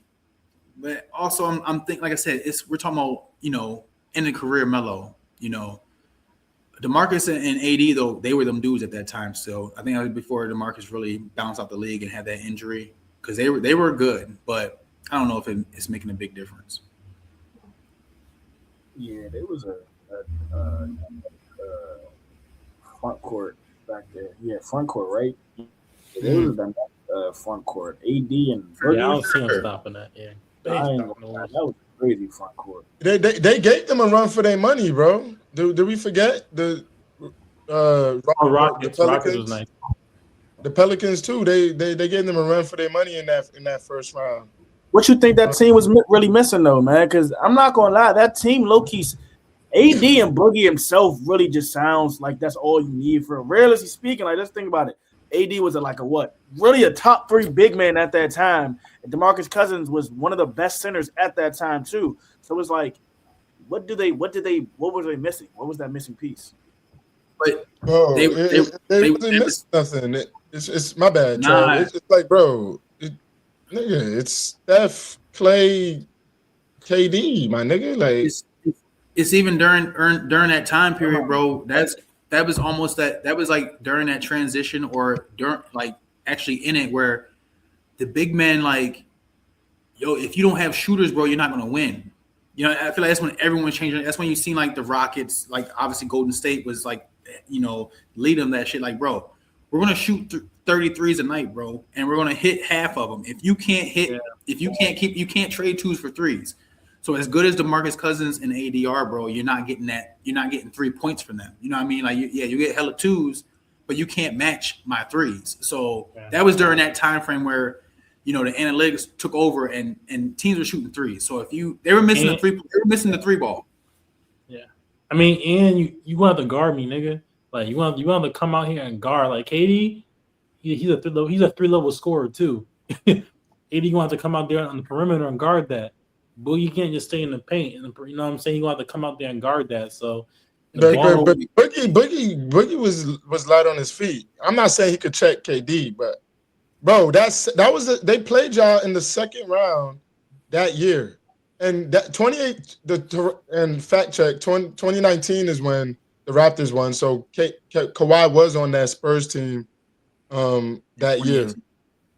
But also, I'm thinking, like I said, we're talking about in the career Melo. DeMarcus and AD though they were them dudes at that time. So I think that was before DeMarcus really bounced out the league and had that injury because they were good, but I don't know if it's making a big difference. Yeah, there was a front court back there. Yeah, front court, right? Yeah, there was a front court. AD and I don't see him stopping that. Yeah, that crazy front court. They gave them a run for their money, bro. Do we forget the Rockets Pelicans? was nice. The Pelicans too. They gave them a run for their money in that first round. What you think that team was really missing though, man? Because I'm not gonna lie, that team low key, AD and Boogie himself really just sounds like that's all you need for realistically speaking. Like, just think about it. AD was really a top 3 big man at that time. And DeMarcus Cousins was one of the best centers at that time too. So it's like, what was they missing? What was that missing piece? But bro, they missed nothing. It's my bad, Charlie. It's like, bro, it's Steph, Clay, KD, my nigga. Like, it's even during that time period, bro. That was almost that was like during that transition, or during like actually in it, where the big man, like, yo, if you don't have shooters, bro, you're not gonna win. You know, I feel like that's when everyone's changing. That's when you seen like the Rockets, like obviously Golden State was like, you know, lead them that shit. Like, bro, we're gonna shoot 33s a night, bro, and we're gonna hit half of them. If you can't hit, if you can't trade 2s for 3s. So as good as DeMarcus Cousins and AD are, bro, you're not getting 3 points from them. You know what I mean? Like, you get hella 2s, but you can't match my 3s. So that was during that time frame where, you know, the analytics took over and teams were shooting 3s. So if they were missing the 3 ball. Yeah, I mean, and you want to guard me, nigga. Like, you want to come out here and guard. Like, KD, he's a 3-level scorer too. AD going to come out there on the perimeter and guard that. Boogie can't just stay in the paint, and you know what I'm saying. You want to come out there and guard that. So, but Boogie was light on his feet. I'm not saying he could check KD, but bro, they played y'all in the second round that year, and that 28 and fact check 2019 is when the Raptors won. So Kawhi was on that Spurs team that year.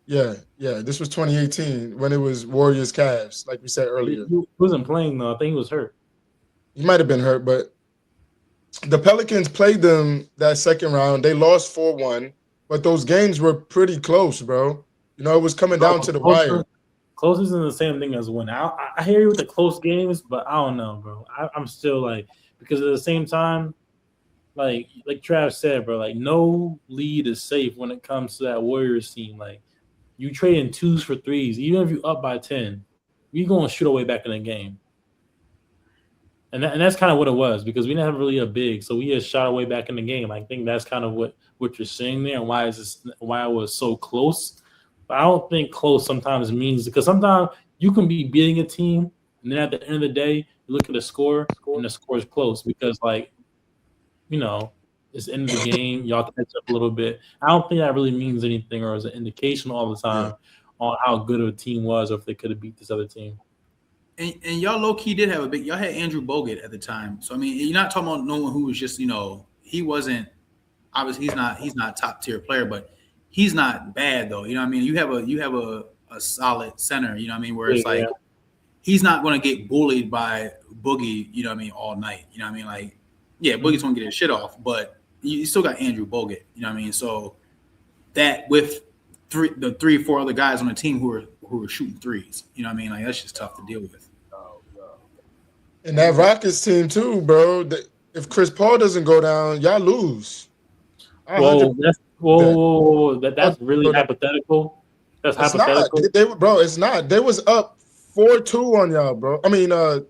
Yeah. This was 2018 when it was Warriors Cavs, like we said earlier. He wasn't playing though. I think he was hurt. He might have been hurt, but the Pelicans played them that second round. They lost 4-1, but those games were pretty close, bro. You know, it was coming down to the wire. Close isn't the same thing as win. I hear you with the close games, but I don't know, bro. I'm still like, because at the same time, like Trav said, bro, like no lead is safe when it comes to that Warriors team. Like, you trading 2s for 3s, even if you up by 10, you're going to shoot away back in the game. And that's kind of what it was, because we didn't have really a big, so we just shot away back in the game. I think that's kind of what you're saying there, and why it was so close. But I don't think close sometimes means, because sometimes you can be beating a team, and then at the end of the day, you look at the score, and the score is close because, like, you know, it's the end of the game. Y'all catch up a little bit. I don't think that really means anything, or is an indication all the time on how good of a team was, or if they could have beat this other team. And y'all low key did have y'all had Andrew Bogut at the time. So I mean, you're not talking about no one who was just, you know, he wasn't, obviously he's not top tier player, but he's not bad though. You know what I mean? You have a solid center, you know what I mean, where it's like he's not going to get bullied by Boogie, you know what I mean, all night. You know what I mean? Like, yeah, Boogie's going to get his shit off, but you still got Andrew Bogut, you know what I mean? So that with 3 or 4 other guys on the team who are shooting 3s, you know what I mean? Like, that's just tough to deal with. And that Rockets team too, bro. If Chris Paul doesn't go down, y'all lose. Whoa, that's really hypothetical. That's hypothetical. Bro, it's not. They was up 4-2 on y'all, bro. I mean, I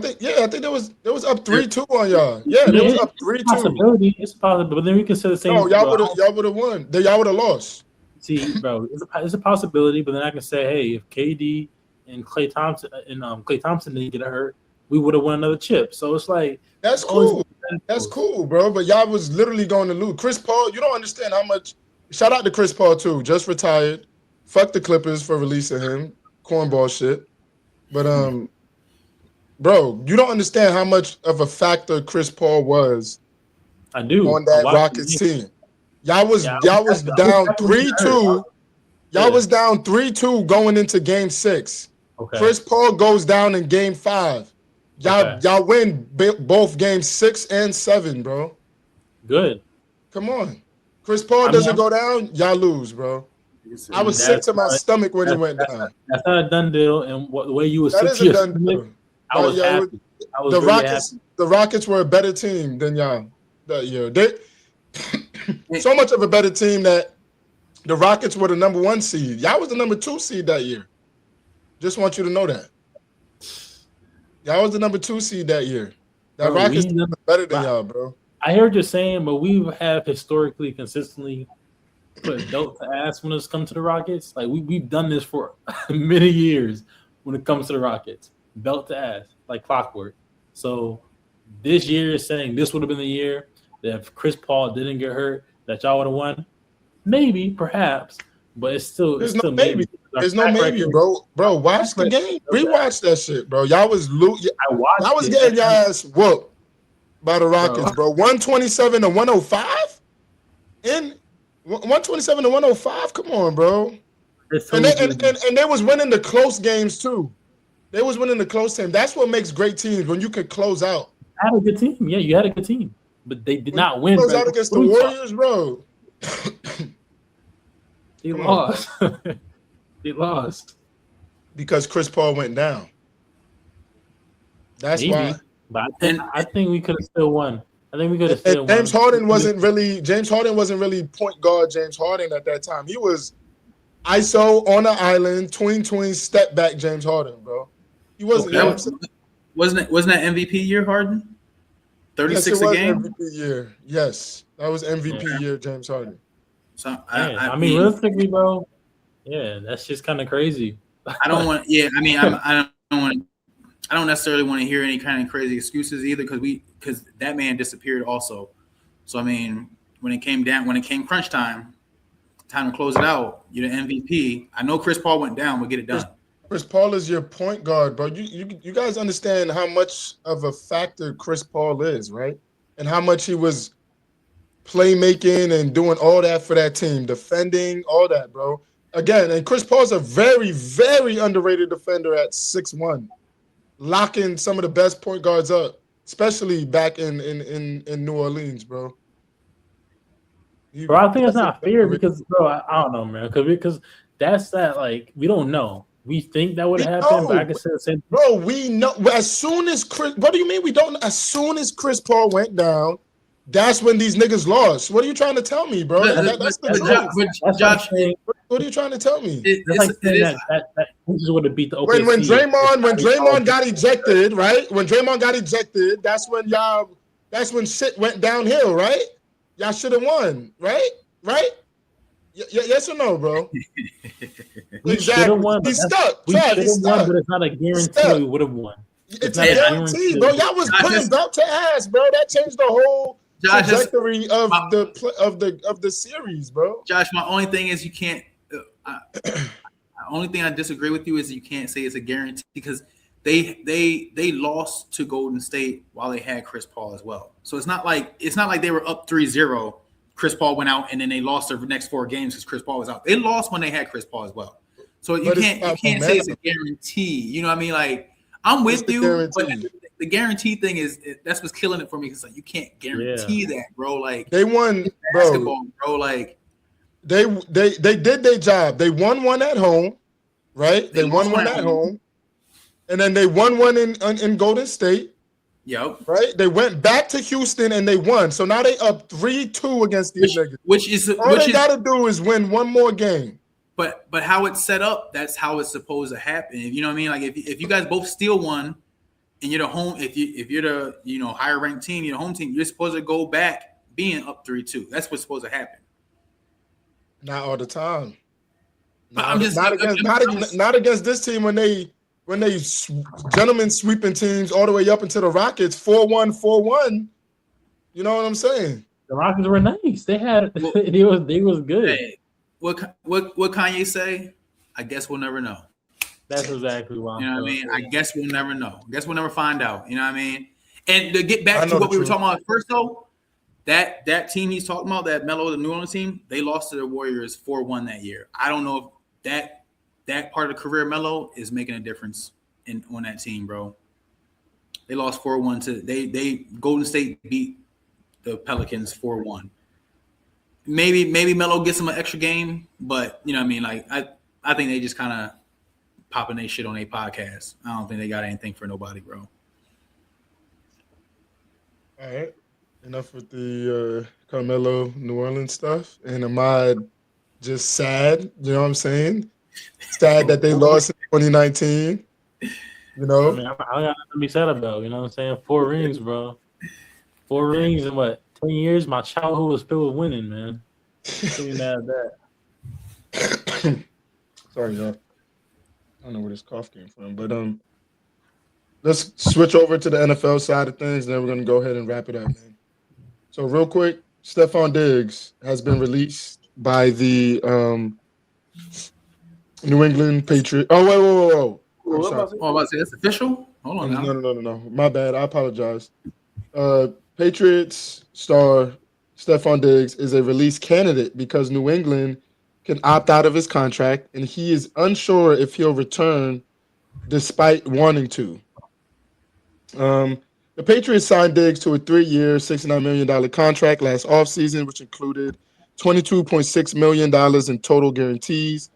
think there was up 3-2 on y'all. Yeah, they was up 3-2. It's possible, but then we can say the same. No, y'all would have won. Y'all would have lost. See, bro, it's a possibility, but then I can say, hey, if KD and Klay Thompson didn't get hurt, we would have won another chip. So it's like, that's cool. That's cool, bro. But y'all was literally going to lose. Chris Paul, you don't understand how much. Shout out to Chris Paul too. Just retired. Fuck the Clippers for releasing him. Cornball shit. But bro, you don't understand how much of a factor Chris Paul was. I do. On that Rockets team. Y'all was down 3-2. Y'all was down 3-2 going into game 6. Okay. Chris Paul goes down in game 5. Y'all win both games 6 and 7, bro. Good. Come on. Chris Paul doesn't go down, y'all lose, bro. I was sick to my stomach when he went down. That's not a done deal. And the way you were That sick is to a your done stomach, deal. I was happy. I was really happy. The Rockets were a better team than y'all that year. They so much of a better team that the Rockets were the number 1 seed. Y'all was the number 2 seed that year. Just want you to know that. Y'all was the number 2 seed that year. That Rockets was better than y'all, bro. I hear what you're saying, but we have historically, consistently put belt to ass when it's come to the Rockets. Like we've done this for many years when it comes to the Rockets. Belt to ass, like clockwork. So this year is saying this would have been the year that if Chris Paul didn't get hurt, that y'all would have won. Maybe, perhaps, but it's still no maybe. There's no maybe, bro. Bro, watch the game. Rewatch that shit, bro. Y'all was y'all was getting your ass whooped by the Rockets, bro. 127 to 105? In 127 to 105? Come on, bro. And they was winning the close games too. They was winning the close game. That's what makes great teams, when you could close out. I had a good team. Yeah, you had a good team. But they did not win. Close out against the Warriors, bro. They lost. They lost. Because Chris Paul went down. That's why. But I think we could have still won. I think we could have still won. James Harden wasn't really point guard James Harden at that time. He was ISO on the island, tween, step back James Harden, bro. He wasn't. Wasn't that MVP year, Harden? 36 a game. MVP year. Yes, that was MVP year, James Harden. So I mean, realistically, bro. Yeah, that's just kind of crazy. I don't want. Yeah, I mean, I don't necessarily want to hear any kind of crazy excuses either, because that man disappeared also. So I mean, when it came crunch time to close it out, you're the MVP. I know Chris Paul went down. We'll get it done. Chris Paul is your point guard, bro. You guys understand how much of a factor Chris Paul is, right? And how much he was playmaking and doing all that for that team, defending, all that, bro. Again, and Chris Paul's a very, very underrated defender at 6'1", locking some of the best point guards up, especially back in New Orleans, bro. Bro, I think it's not fair because, bro, I don't know, man, because that's that, like, we don't know. We think that would happen, but I can say the same thing. Bro, we know as soon as Chris. What do you mean we don't? As soon as Chris Paul went down, that's when these niggas lost. What are you trying to tell me, bro? That's the truth. Josh, what are you trying to tell me? It's like that is what beat the OKC. When Draymond got ejected, right? When Draymond got ejected, that's when shit went downhill, right? Y'all should have won, right? Right? Yes or no, bro? Exactly. Won, he's stuck. We should have won, but it's not a guarantee we would have won. It's a guarantee, bro. Y'all was putting belt to ass, bro. That changed the whole trajectory of the series, bro. Josh, my only thing is you can't. The only thing I disagree with you is you can't say it's a guarantee because they lost to Golden State while they had Chris Paul as well. So it's not like they were up 3-0. Chris Paul went out and then they lost their next 4 games because Chris Paul was out. They lost when they had Chris Paul as well. So you can't say it's a guarantee. You know what I mean? Like I'm with you, but the guarantee thing is that's what's killing it for me because like you can't guarantee that, bro. Like they won basketball, bro. Like they did their job. They won one at home, right? They won one at home, and then they won one in Golden State. Yep. Right? They went back to Houston and they won. So now they up 3-2 against these niggas. All they gotta do is win one more game. But how it's set up, that's how it's supposed to happen. You know what I mean? Like if you guys both steal one and you're the home, if you're the higher ranked team, you're the home team, you're supposed to go back being up 3-2. That's what's supposed to happen. Not all the time. Not against this team when they gentlemen sweeping teams all the way up into the Rockets 4-1. You know what I'm saying? The Rockets were nice. They was good. Hey, what Kanye say? I guess we'll never know. That's exactly why. You know what I mean? I guess we'll never know. I guess we'll never find out. You know what I mean? And to get back to what we were talking about first, though, that team he's talking about, that Melo, the New Orleans team, they lost to the Warriors 4-1 that year. I don't know if that part of the career Melo is making a difference on that team, bro. They lost 4-1 to they Golden State beat the Pelicans 4-1. maybe Melo gets him an extra game, but you know what I mean. Like I think they just kind of popping their shit on their podcast. I don't think they got anything for nobody, bro. All right. Enough with the Carmelo New Orleans stuff. And Ahmad just sad, you know what I'm saying? Sad that they lost in 2019. You know? I mean, I got nothing to be sad about. You know what I'm saying? 4 rings, bro. 4 rings in what? 10 years? My childhood was filled with winning, man. Can't be mad at that. Sorry, y'all. I don't know where this cough came from, but let's switch over to the NFL side of things, and then we're gonna go ahead and wrap it up, man. So real quick, Stefon Diggs has been released by the New England Patriots. Oh, whoa. I'm sorry. Oh, I was about to say that's official. Hold on now. No. My bad. I apologize. Patriots star Stefon Diggs is a release candidate because New England can opt out of his contract, and he is unsure if he'll return despite wanting to. The Patriots signed Diggs to a 3-year, $69 million contract last offseason, which included $22.6 million in total guarantees.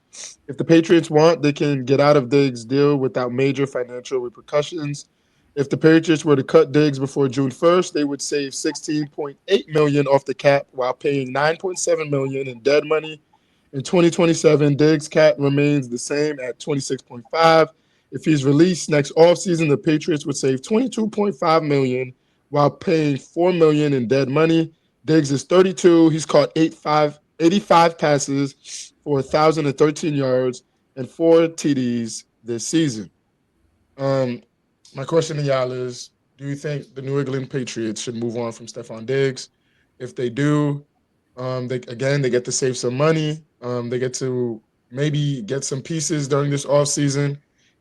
If the Patriots want, they can get out of Diggs' deal without major financial repercussions. If the Patriots were to cut Diggs before June 1st, they would save $16.8 million off the cap while paying $9.7 million in dead money. In 2027, Diggs' cap remains the same at $26.5. If he's released next offseason, the Patriots would save $22.5 million while paying $4 million in dead money. Diggs is 32. He's caught 85 passes for 1,013 yards and 4 TDs this season. My question to y'all is, do you think the New England Patriots should move on from Stefon Diggs? If they do, they get to save some money. They get to maybe get some pieces during this offseason.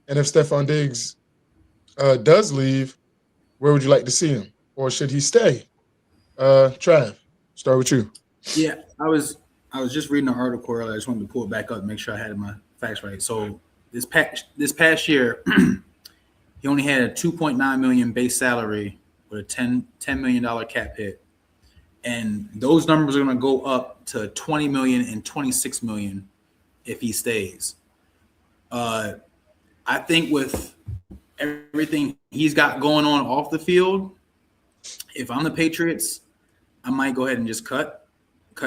And if Stefon Diggs does leave, where would you like to see him? Or should he stay? Trav, start with you. Yeah, I was just reading an article earlier. I just wanted to pull it back up and make sure I had my facts right. So this past year, he only had a $2.9 million base salary with a $10 million cap hit. And those numbers are going to go up to $20 million and $26 million if he stays. I think with everything he's got going on off the field, if I'm the Patriots, I might go ahead and just cut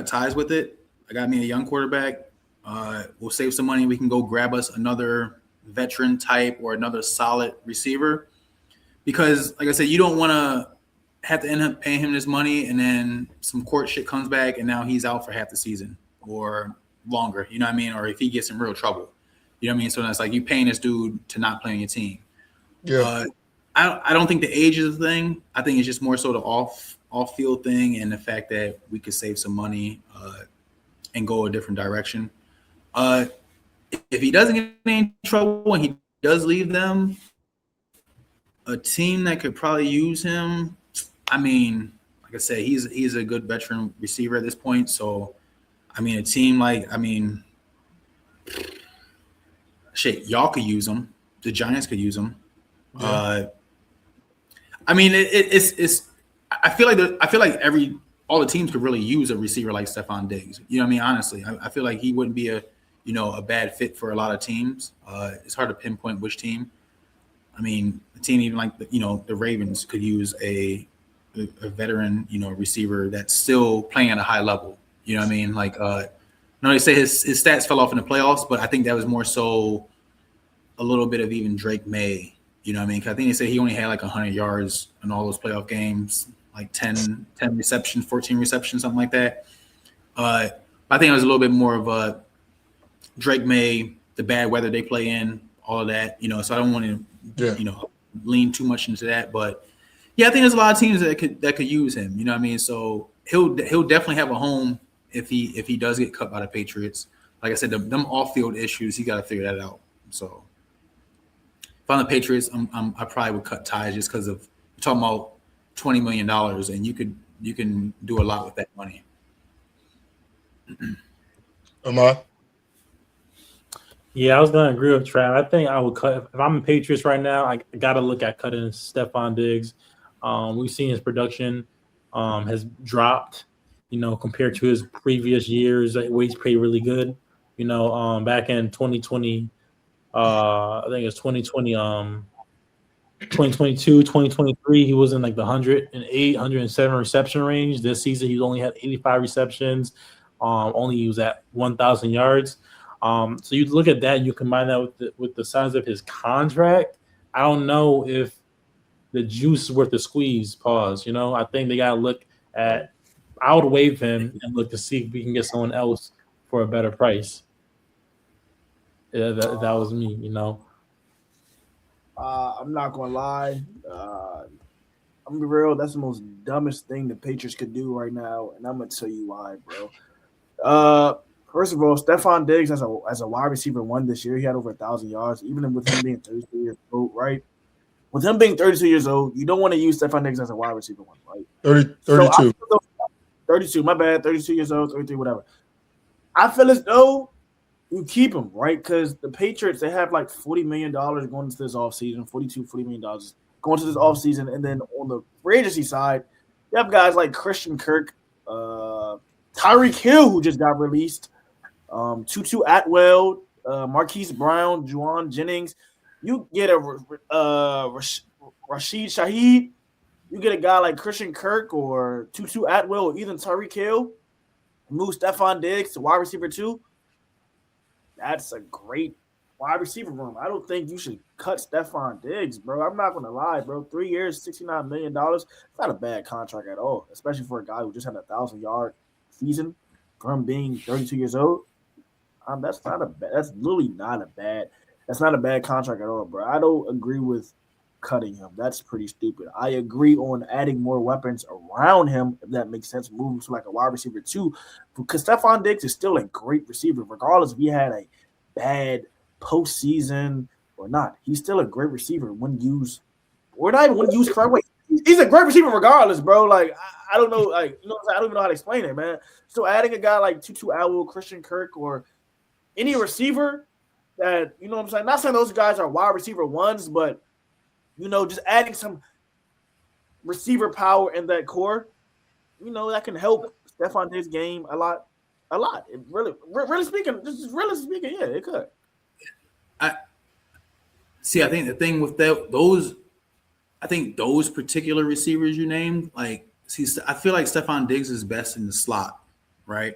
ties with it. I got me a young quarterback. We'll save some money. We can go grab us another veteran type or another solid receiver. Because, like I said, you don't want to have to end up paying him this money and then some court shit comes back and now he's out for half the season or longer, you know what I mean? Or if he gets in real trouble, you know what I mean? So that's like you paying this dude to not play on your team. Yeah. I don't think the age is a thing. I think it's just more so the off-field thing and the fact that we could save some money and go a different direction. If he doesn't get in trouble and he does leave them, a team that could probably use him, I mean, like I said, he's a good veteran receiver at this point. So, I mean, a team like, shit, y'all could use him. The Giants could use him. Yeah. It's. I feel like all the teams could really use a receiver like Stefon Diggs. You know what I mean? Honestly, I feel like he wouldn't be a bad fit for a lot of teams. It's hard to pinpoint which team. I mean, a team even like the Ravens could use a veteran receiver that's still playing at a high level. You know what I mean? Like, they say his stats fell off in the playoffs, but I think that was more so a little bit of even Drake May. You know what I mean? 'Cause I think they say he only had like 100 yards in all those playoff games, like 10 receptions, 14 receptions, something like that. I think it was a little bit more of a Drake May, the bad weather they play in, all of that. So I don't want to, lean too much into that. But yeah, I think there's a lot of teams that could use him. You know what I mean? So he'll definitely have a home if he does get cut by the Patriots. Like I said, them off-field issues, he got to figure that out. So if I'm the Patriots, I probably would cut ties just because of you're talking about $20 million, and you can do a lot with that money. Amar? Yeah, I was gonna agree with Trav. I think I would cut if I'm a Patriots right now. I gotta look at cutting Stefon Diggs. We've seen his production has dropped. compared to his previous years, where he's played really good. Back in 2020, I think it's 2020, 2022, 2023, he was in like the 108, 107 reception range. This season, he only had 85 receptions. Only he was at 1,000 yards. So you look at that, and you combine that with the size of his contract. I don't know if the juice is worth the squeeze. Pause. I think they gotta look at. I would waive him and look to see if we can get someone else for a better price. Yeah, that was me. I'm not gonna lie. I'm gonna be real. That's the most dumbest thing the Patriots could do right now, and I'm gonna tell you why, bro. First of all, Stefon Diggs as a wide receiver 1 this year, he had over 1,000 yards, even with him being 32 years old, right? With him being 32 years old, you don't want to use Stefon Diggs as a wide receiver 1, right? 32. 32, my bad, 32 years old, 33, whatever. I feel as though you keep him, right? Because the Patriots, they have like $40 million going into this offseason, $40 million going to this offseason. And then on the free agency side, you have guys like Christian Kirk, Tyreek Hill, who just got released, Tutu Atwell, Marquise Brown, Juwan Jennings. You get a Rashid Shaheed. You get a guy like Christian Kirk or Tutu Atwell or even Tyreek Hill. Move Stefon Diggs to wide receiver 2. That's a great wide receiver room. I don't think you should cut Stefon Diggs, bro. I'm not going to lie, bro. 3 years, $69 million. It's not a bad contract at all, especially for a guy who just had a 1,000-yard season for him being 32 years old. That's literally not a bad. That's not a bad contract at all, bro. I don't agree with cutting him. That's pretty stupid. I agree on adding more weapons around him, if that makes sense. Moving to like a wide receiver 2, because Stefon Diggs is still a great receiver, regardless if he had a bad postseason or not. He's still a great receiver when used, or not even when used correctly. He's a great receiver regardless, bro. Like I don't know, like I don't even know how to explain it, man. So adding a guy like Tutu Atwell, Christian Kirk, or any receiver that what I'm saying. Not saying those guys are wide receiver 1s, but just adding some receiver power in that core, that can help Stefon Diggs' game a lot. It really speaking, yeah, it could. I think the thing with those particular receivers you named, I feel like Stefon Diggs is best in the slot, right?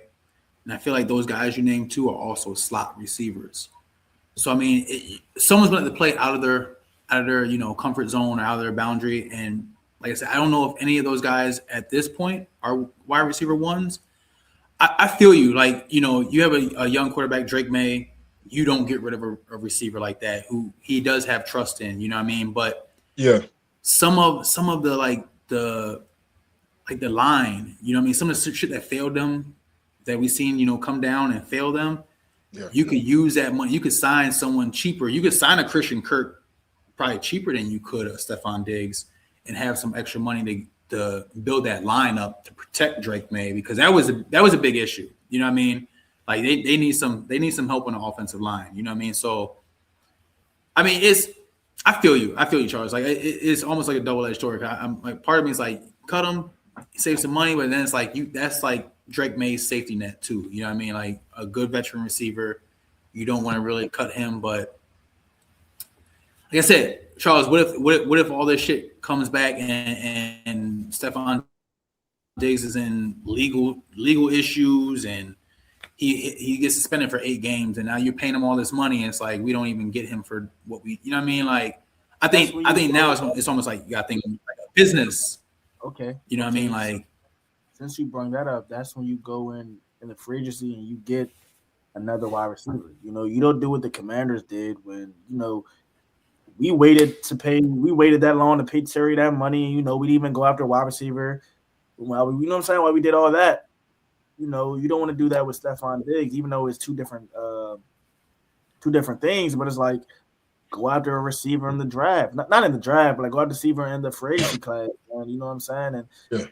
And I feel like those guys you named too are also slot receivers. So I mean, someone's going to play out of their comfort zone or out of their boundary. And like I said, I don't know if any of those guys at this point are wide receiver 1s. I feel you. Like, you have a young quarterback, Drake May. You don't get rid of a receiver like that who he does have trust in. You know what I mean? But yeah, some of the the line. You know what I mean? Some of the shit that failed them that we've seen, come down and fail them. Yeah. You could use that money. You could sign someone cheaper. You could sign a Christian Kirk probably cheaper than you could a Stefon Diggs and have some extra money to build that line up to protect Drake May, because that was a big issue. You know what I mean? Like they need some help on the offensive line. You know what I mean? So I mean, I feel you, Charles. Like it's almost like a double-edged sword. I'm like, part of me is like, cut him, save some money, but then it's like that's like Drake May's safety net too. You know what I mean? Like a good veteran receiver, you don't want to really cut him, but like I said, Charles, what if all this shit comes back and Stefon Diggs is in legal issues and he gets suspended for 8 games, and now you're paying him all this money, and it's like we don't even get him for what we, you know what I mean? Like I think now it's almost like you got to think like a business. Okay. You know what I mean? Like, since you bring that up, that's when you go in the free agency and you get another wide receiver. You don't do what the Commanders did when we waited that long to pay Terry that money. We didn't even go after a wide receiver. Well, you know what I'm saying? Why we did all that. You don't want to do that with Stefon Diggs, even though it's two different things. But it's like go after a receiver in the draft, not in the draft, but like go after a receiver in the free agency class. And you know what I'm saying? And yeah.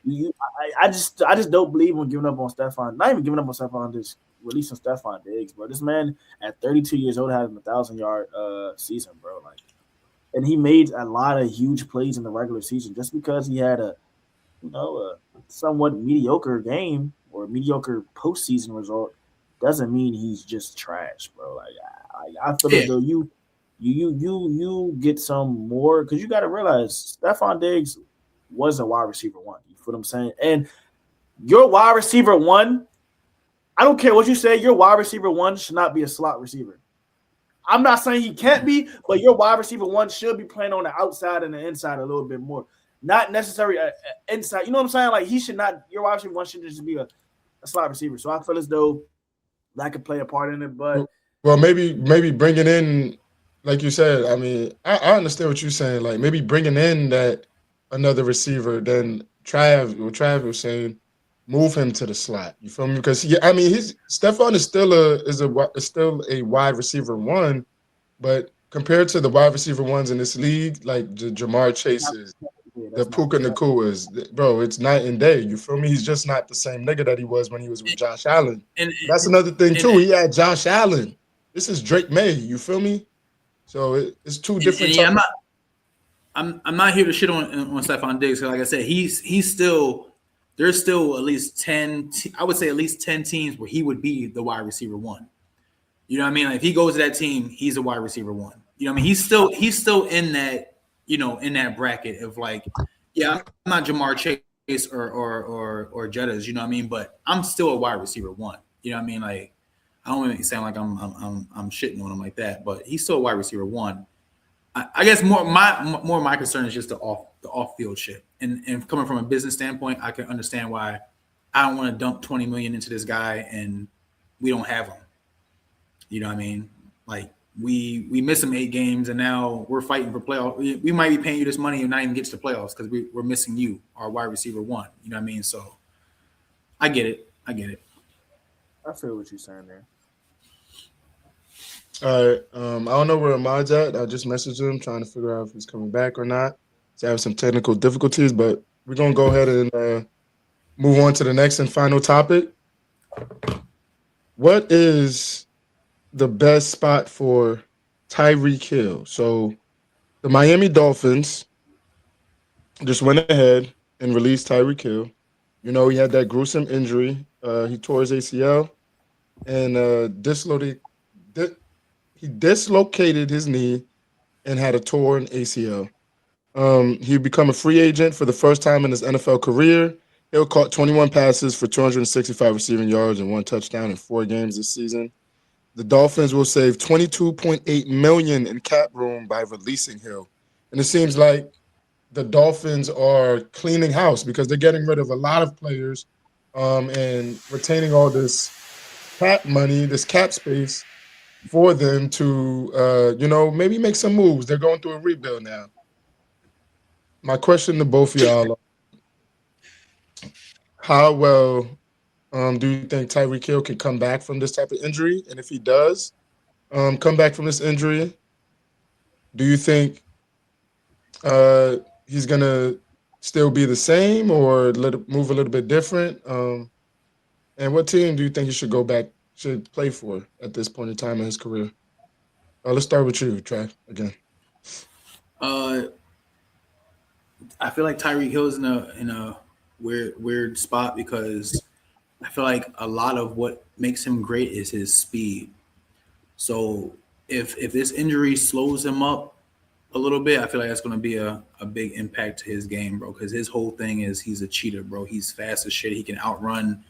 I just don't believe in giving up on Stefon. Not even giving up on Stefon, just releasing Stefon Diggs, bro. This man at 32 years old had a 1,000-yard season, bro. Like, and he made a lot of huge plays in the regular season just because he had a somewhat mediocre game or a mediocre postseason result doesn't mean he's just trash, bro. Like I feel as though you get some more because you got to realize Stefon Diggs was a wide receiver one. You feel what I'm saying? And your wide receiver one, I don't care what you say. Your wide receiver one should not be a slot receiver. I'm not saying he can't be, but your wide receiver one should be playing on the outside and the inside a little bit more. Not necessarily inside. You know what I'm saying? Like he should not. Your wide receiver one should just be a slot receiver. So I feel as though that could play a part in it. But well, maybe bringing in, like you said. I mean, I understand what you're saying. Like maybe bringing in that another receiver. Then Trav was saying, move him to the slot. You feel me? Because I mean, Stefon is still a wide receiver one, but compared to the wide receiver ones in this league, like the Jamar Chases, the Puka Nakuas, bro, it's night and day. You feel me? He's just not the same nigga that he was when he was with Josh Allen. And that's another thing too. He had Josh Allen. This is Drake May. You feel me? So it's two different. Yeah, I'm not here to shit on Stefon Diggs. Like I said, he's still. There's still at least 10. I would say at least 10 teams where he would be the wide receiver one. You know what I mean? Like if he goes to that team, he's a wide receiver one. You know what I mean? He's still in that, in that bracket of like, yeah, I'm not Jamar Chase or Jettas, you know what I mean? But I'm still a wide receiver one. You know what I mean? Like I don't make it sound like I'm shitting on him like that, but he's still a wide receiver one. I guess more my concern is just the off field shit. And coming from a business standpoint, I can understand why I don't want to dump $20 million into this guy and we don't have him. You know what I mean? Like we miss him 8 games and now we're fighting for playoffs. We might be paying you this money and not even get to the playoffs because we're missing you, our wide receiver one. You know what I mean? So I get it. I feel what you're saying there. All right. I don't know where Ahmad's at. I just messaged him trying to figure out if he's coming back or not. He's having some technical difficulties, but we're going to go ahead and move on to the next and final topic. What is the best spot for Tyreek Hill? So the Miami Dolphins just went ahead and released Tyreek Hill. You know, he had that gruesome injury. He tore his ACL and dislocated his knee and had a torn ACL. He become a free agent for the first time in his NFL career. Hill caught 21 passes for 265 receiving yards and 1 touchdown in 4 games this season. The Dolphins will save $22.8 million in cap room by releasing Hill. And it seems like the Dolphins are cleaning house because they're getting rid of a lot of players and retaining all this cap money, this cap space for them to, maybe make some moves. They're going through a rebuild now. My question to both of y'all, how well do you think Tyreek Hill can come back from this type of injury? And if he does come back from this injury, do you think he's going to still be the same or move a little bit different? And what team do you think he should play for at this point in time in his career? Let's start with you, Trav, again. I feel like Tyreek Hill's in a weird spot because I feel like a lot of what makes him great is his speed. So if this injury slows him up a little bit, I feel like that's going to be a big impact to his game, bro, because his whole thing is he's a cheater, bro. He's fast as shit. He can outrun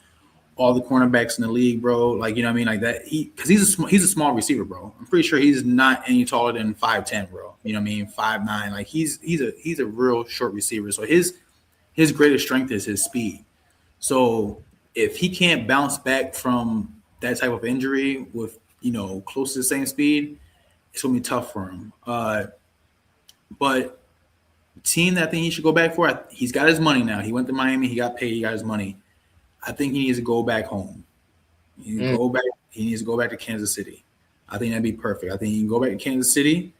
all the cornerbacks in the league, bro. Like, you know what I mean? Like that. Because he's a small receiver, bro. I'm pretty sure he's not any taller than 5'10", bro. You know what I mean? 5'9". Like he's a real short receiver. So his greatest strength is his speed. So if he can't bounce back from that type of injury with, close to the same speed, it's gonna be tough for him. But the team that I think he should go back for, he's got his money now. He went to Miami, he got paid, he got his money. I think he needs to go back home. He needs to go back to Kansas City. I think that'd be perfect. I think he can go back to Kansas City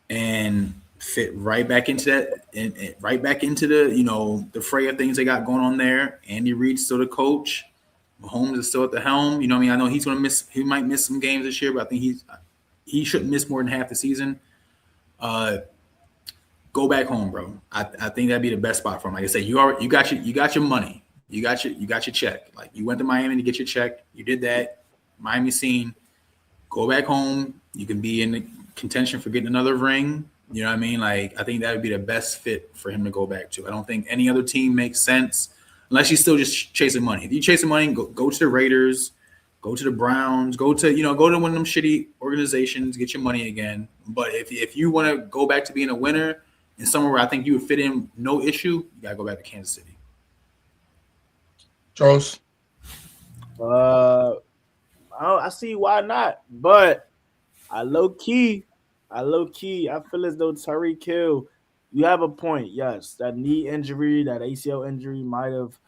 and fit right back into that and right back into the, the fray of things they got going on there. Andy Reid's still the coach. Mahomes is still at the helm. You know what I mean? I know he might miss some games this year, but I think he shouldn't miss more than half the season. Go back home, bro. I think that'd be the best spot for him. Like I said, you got your money. You got your check. Like you went to Miami to get your check. You did that. Miami scene. Go back home. You can be in the contention for getting another ring. You know what I mean? Like I think that would be the best fit for him to go back to. I don't think any other team makes sense unless you're still just chasing money. If you're chasing money, go to the Raiders, go to the Browns, go to one of them shitty organizations, get your money again. But if you want to go back to being a winner and somewhere where I think you would fit in, no issue, you gotta go back to Kansas City. Charles. I see why not, but I low key, I feel as though Tyreek Hill, you have a point. Yes, that knee injury, that ACL injury might have,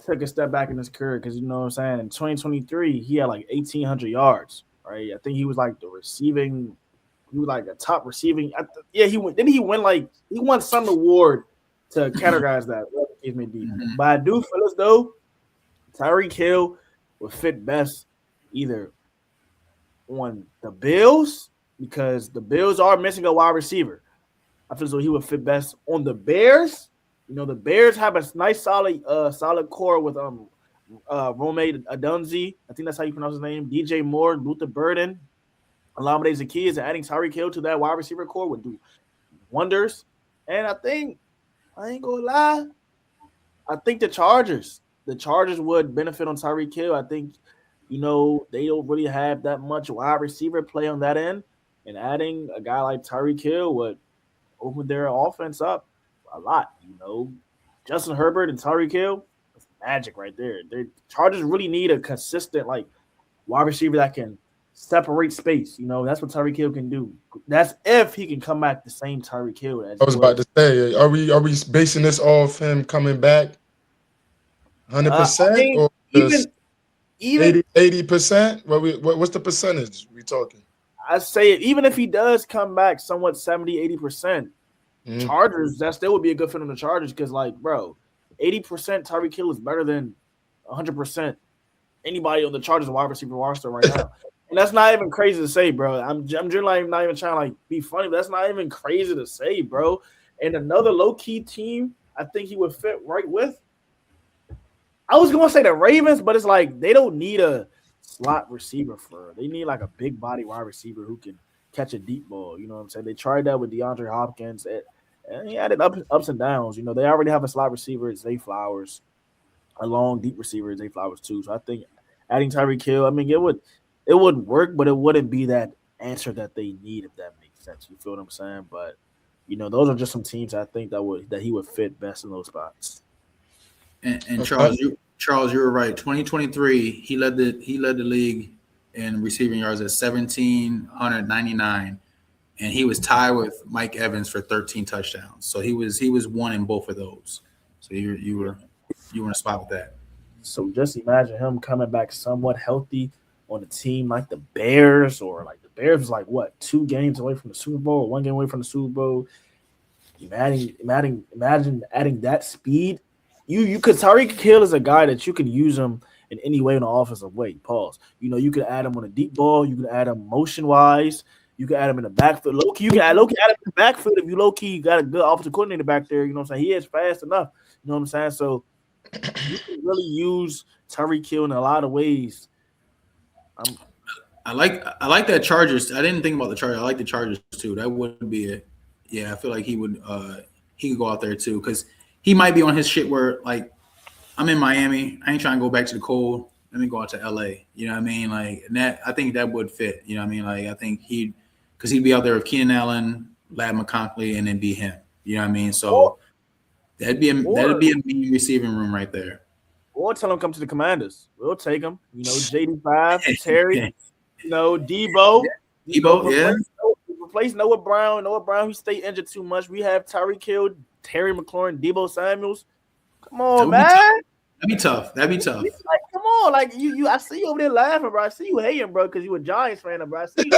took a step back in his career because you know what I'm saying. In 2023, he had like 1,800 yards, right? I think he was like he was like a top receiving. He won. Didn't he win he won some award to categorize that? Whatever the case may be. Mm-hmm. But I do feel as though Tyreek Hill would fit best either on the Bills because the Bills are missing a wide receiver. I feel as though he would fit best on the Bears. The Bears have a nice solid core with Rome Adunzi. I think that's how you pronounce his name. DJ Moore, Luther Burden, Olamide Zaccheaus, and adding Tyreek Hill to that wide receiver core would do wonders. And I ain't gonna lie, I think the Chargers would benefit on Tyreek Hill. I think, they don't really have that much wide receiver play on that end. And adding a guy like Tyreek Hill would open their offense up a lot. Justin Herbert and Tyreek Hill, that's magic right there. The Chargers really need a consistent, wide receiver that can separate space. That's what Tyreek Hill can do. That's if he can come back the same Tyreek Hill. As I was about to say, are we basing this off him coming back 100% or even 80%? What's the percentage we talking? I say it, even if he does come back somewhat 70-80%, Chargers, that still would be a good fit on the Chargers because, 80% Tyreek Hill is better than 100% anybody on the Chargers wide receiver roster right now. And that's not even crazy to say, bro. I'm generally not even trying to be funny, but that's not even crazy to say, bro. And another low-key team I think he would fit right with, I was going to say the Ravens, but it's they don't need a slot receiver they need a big body wide receiver who can catch a deep ball. You know what I'm saying? They tried that with DeAndre Hopkins, and he had it ups and downs. They already have a slot receiver, it's Zay Flowers, a long deep receiver, Zay Flowers too. So I think adding Tyreek Hill, it would work, but it wouldn't be that answer that they need, if that makes sense. You feel what I'm saying? But those are just some teams I think that he would fit best in those spots. And Charles, you were right. 2023, he led the league in receiving yards at 1,799, and he was tied with Mike Evans for 13 touchdowns. So he was one in both of those. So you were in a spot with that. So just imagine him coming back somewhat healthy on a team like the Bears, or the Bears was 2 games away from the Super Bowl, or 1 game away from the Super Bowl. Imagine adding that speed. You could Tyreek Hill is a guy that you can use him in any way in an offensive way. Pause. You could add him on a deep ball. You could add him motion wise. You could add him in the backfield. Low key, you can add him in the backfield if you low key got a good offensive coordinator back there. You know what I'm saying? He is fast enough. You know what I'm saying? So you can really use Tyreek Hill in a lot of ways. I like that Chargers. I didn't think about the Chargers. I like the Chargers too. That would be it. Yeah, I feel like he would. He could go out there too because he might be on his shit where I'm in Miami. I ain't trying to go back to the cold. Let me go out to LA. You know what I mean? And that I think that would fit. You know what I mean? I think he'd be out there with Keenan Allen, Lad McConkey, and then be him. You know what I mean? So that'd be a mean receiving room right there. Or tell him come to the Commanders. We'll take him. JD5, Terry, Debo. Yeah. Debo, yeah. Replace Noah Brown. Noah Brown, he stayed injured too much. We have Tyreek Hill, Terry McLaurin, Debo Samuels. Come on, man. That'd be tough. Come on, I see you over there laughing, bro. I see you hating, bro, because you a Giants fan, bro. I see you.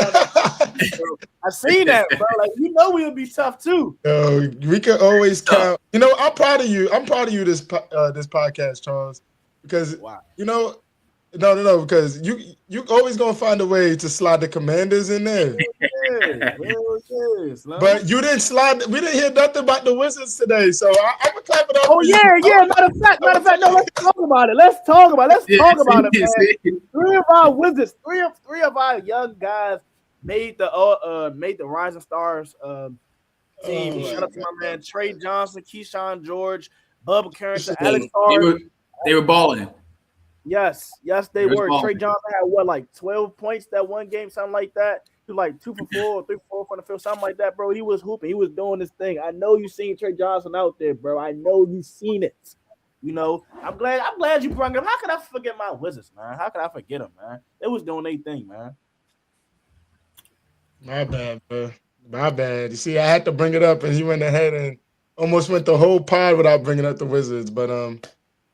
I seen that, bro. We'll be tough too. We can always count. I'm proud of you. I'm proud of you this podcast, Charles, because no, because you always gonna find a way to slide the Commanders in there. But you didn't slide. We didn't hear nothing about the Wizards today, so I'm gonna clap it up. Oh yeah. Matter of fact, no. Let's talk about it. Let's talk about it, man. Three of our young guys made the Rising Stars team. Shout out to my man Trey Johnson, Keyshawn George, Bubba Carrington, Alex Starr. They were balling. Yes, they were. Trey Johnson had 12 points that one game, something like that. He was like 2 for 4 or 3 for 4 from the field, something like that, bro. He was hooping. He was doing this thing. I know you seen Trey Johnson out there, bro. I know you seen it. You know, I'm glad you brought him. How could I forget my Wizards, man? How could I forget them, man? They was doing their thing, man. My bad, bro. My bad. You see, I had to bring it up, and he went ahead and almost went the whole pod without bringing up the Wizards. But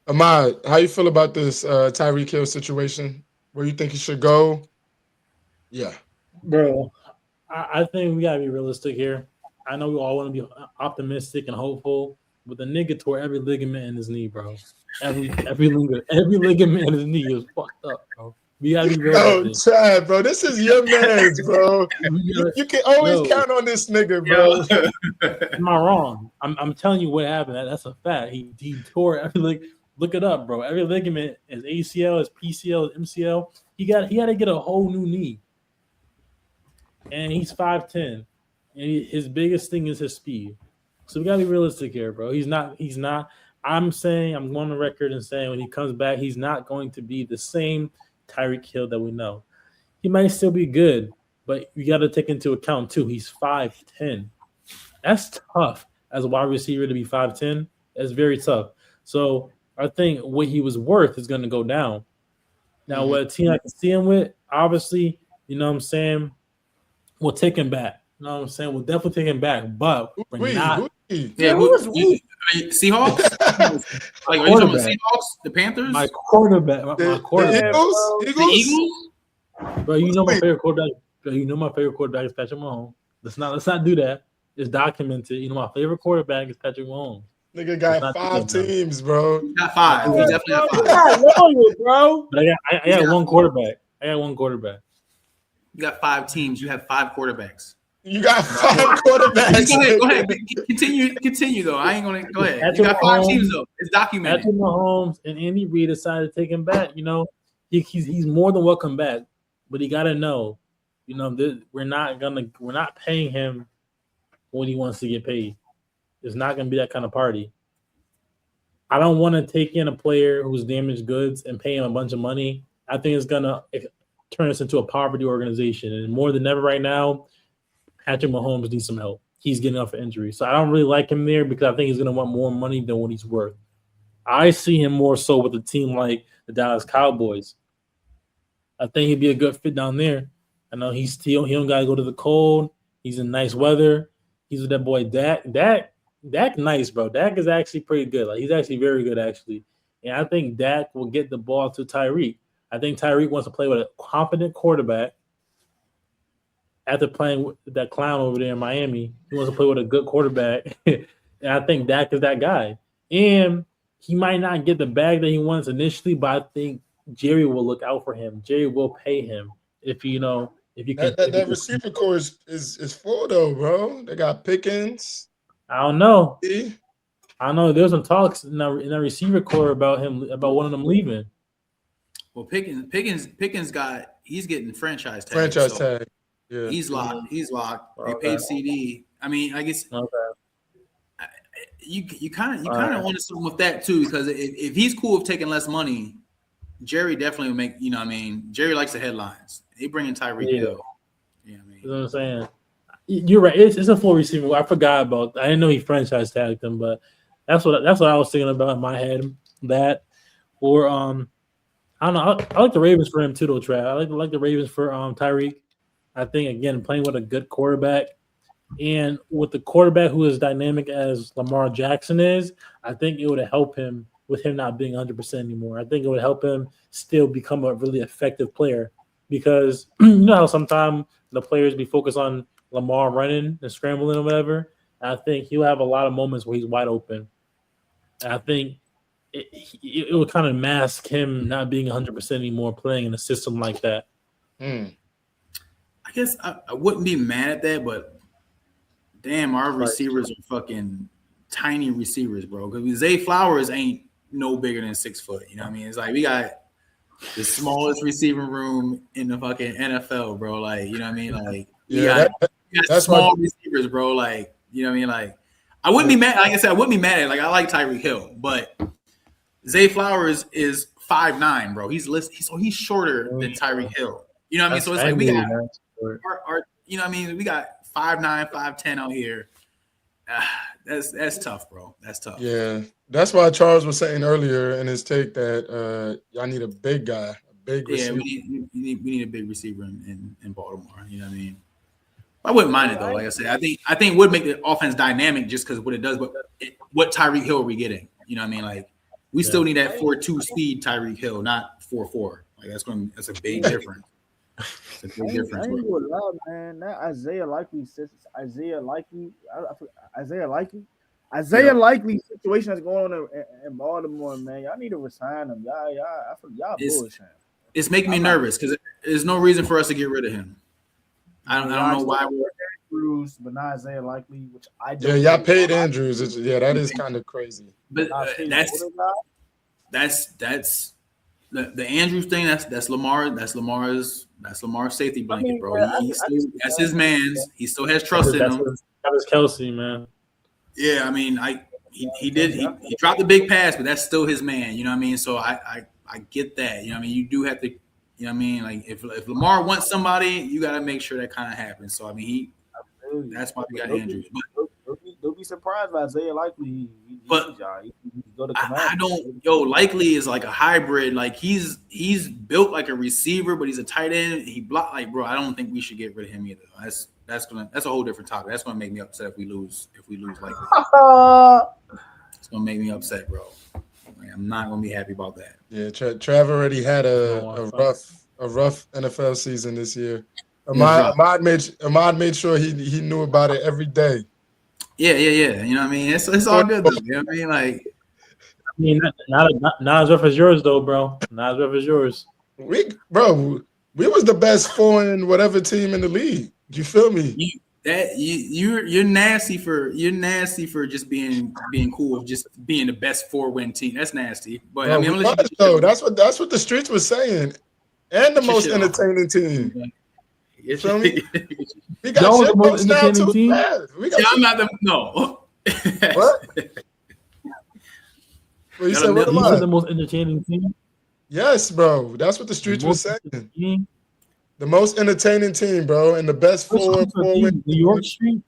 Ahmad, how you feel about this Tyreek Hill situation? Where you think he should go? Yeah, bro. I think we gotta be realistic here. I know we all want to be optimistic and hopeful, but the nigga tore every ligament in his knee, bro. Every ligament in his knee is fucked up, bro. We gotta be realistic. Yo, Chad, bro, this is your man's, bro. You can always count on this nigga, bro. Am I wrong? I'm telling you what happened. That's a fact. He tore every leg. Look it up, bro. Every ligament, his ACL, his PCL, his MCL. He had to get a whole new knee. And he's 5'10", and his biggest thing is his speed. So we gotta be realistic here, bro. He's not. I'm going on the record and saying when he comes back, he's not going to be the same Tyreek Hill that we know. He might still be good, but you got to take into account too. He's 5'10". That's tough as a wide receiver to be 5'10". That's very tough. So I think what he was worth is going to go down. Now, what a team I can see him with, obviously, you know what I'm saying. We'll take him back. You know what I'm saying? We'll definitely take him back, but we're not. Seahawks? Like, are you talking about Seahawks? The Panthers? My quarterback. My quarterback. The Eagles? Bro, you know my favorite quarterback. Bro, you know my favorite quarterback is Patrick Mahomes. Let's not do that. It's documented. You know my favorite quarterback is Patrick Mahomes. Nigga got 5 teams, bro. He got 5. He definitely got 5. Bro. But I got one quarterback. You got 5 teams. You have 5 quarterbacks. You got 5 quarterbacks. Go ahead. Continue though. I ain't gonna go ahead. Patrick you got 5 teams though. It's documented. Patrick Mahomes and Andy Reid decided to take him back. You know, he's more than welcome back, but he gotta know, you know, we're not paying him when he wants to get paid. It's not gonna be that kind of party. I don't want to take in a player who's damaged goods and pay him a bunch of money. I think it's gonna turn us into a poverty organization, and more than ever right now, Patrick Mahomes needs some help. He's getting off an injury. So I don't really like him there because I think he's going to want more money than what he's worth. I see him more so with a team like the Dallas Cowboys. I think he'd be a good fit down there. I know he don't got to go to the cold. He's in nice weather. He's with that boy Dak. Dak nice, bro. Dak is actually pretty good. Like, he's actually very good, actually. And I think Dak will get the ball to Tyreek. I think Tyreek wants to play with a confident quarterback. After playing with that clown over there in Miami, he wants to play with a good quarterback. And I think Dak is that guy. And he might not get the bag that he wants initially, but I think Jerry will look out for him. Jerry will pay him if you can. That receiver core is full though, bro. They got Pickens. I don't know. See? I know there's some talks in the receiver core about one of them leaving. Well, Pickens he's getting franchise tag. Franchise tag. Yeah. He's locked. They paid CD. I mean, I guess you kind of want something with that too, because if he's cool with taking less money, Jerry definitely will make. You know, what I mean, Jerry likes the headlines. They bring in Tyreek Hill. You know what I mean? You know what I'm saying? You're right. It's a full receiver. I forgot about. I didn't know he franchise tagged him, but that's what I was thinking about in my head. That or I don't know. I like the Ravens for him too, though. Trav. I like the Ravens for Tyreek. I think, again, playing with a good quarterback and with the quarterback who is dynamic as Lamar Jackson is, I think it would help him with him not being 100% anymore. I think it would help him still become a really effective player because you know how sometimes the players be focused on Lamar running and scrambling or whatever. And I think he'll have a lot of moments where he's wide open. And I think it will kind of mask him not being 100% anymore playing in a system like that. guess I wouldn't be mad at that, but damn, our receivers are fucking tiny receivers, bro. Because Zay Flowers ain't no bigger than 6 foot. You know what I mean? It's like we got the smallest receiving room in the fucking NFL, bro. Like, you know what I mean? Like, we got that's small receivers, bro. Like, you know what I mean? Like, I wouldn't be mad. Like I said, I wouldn't be mad at it. Like, I like Tyreek Hill, but Zay Flowers is 5'9", bro. He's shorter than Tyreek Hill. You know what I mean? So it's like we got our you know what I mean? We got 5'9", 5'10" out here. That's tough, bro. That's tough. Yeah, that's why Charles was saying earlier in his take that y'all need a big guy, a big receiver. Yeah, we need a big receiver in Baltimore. You know what I mean? I wouldn't mind it though. Like I said, I think it would make the offense dynamic just because what it does. But what Tyreek Hill are we getting? You know what I mean? Like we still need that 4.2 speed Tyreek Hill, not 4.4. Like that's a big difference. It's a big difference. I ain't gonna lie, man. That Isaiah Likely situation that's going on in Baltimore, man. Y'all need to resign him. Y'all bullshit. It's making me nervous because there's no reason for us to get rid of him. I don't know why we're Andrews, but not Isaiah Likely, which I don't. Yeah, y'all paid Andrews. That is kind of crazy. But that's the Andrews thing. That's Lamar. That's Lamar's safety blanket, bro. That's his man's. He still has trust in him. That was Kelsey, man. Yeah, I mean, he dropped the big pass, but that's still his man. You know what I mean? So I get that. You know what I mean? You do have to. You know what I mean? Like if Lamar wants somebody, you got to make sure that kind of happens. So I mean, that's why we got Andrews. But don't be surprised by Isaiah Likely. But I don't. Likely is like a hybrid. Like he's built like a receiver, but he's a tight end. He blocked like bro. I don't think we should get rid of him either. That's a whole different topic. That's gonna make me upset if we lose Likely. It's gonna make me upset, bro. Like, I'm not gonna be happy about that. Yeah, Trav already had a rough NFL season this year. Ahmad made sure he knew about it every day. Yeah. You know what I mean? It's all good though. You know what I mean? Like, not as rough as yours though, bro. Not as rough as yours. We was the best 4 in whatever team in the league. You feel me? You're nasty for just being cool of just being the best 4-win team. That's nasty. But I mean, that's what the streets was saying, and the most entertaining team. You feel me? We got the most entertaining team. I'm not the no. What? Well, you said the most entertaining team. Yes, bro. That's what the streets was saying. The most entertaining team, bro, and the best 4-4 New York Street.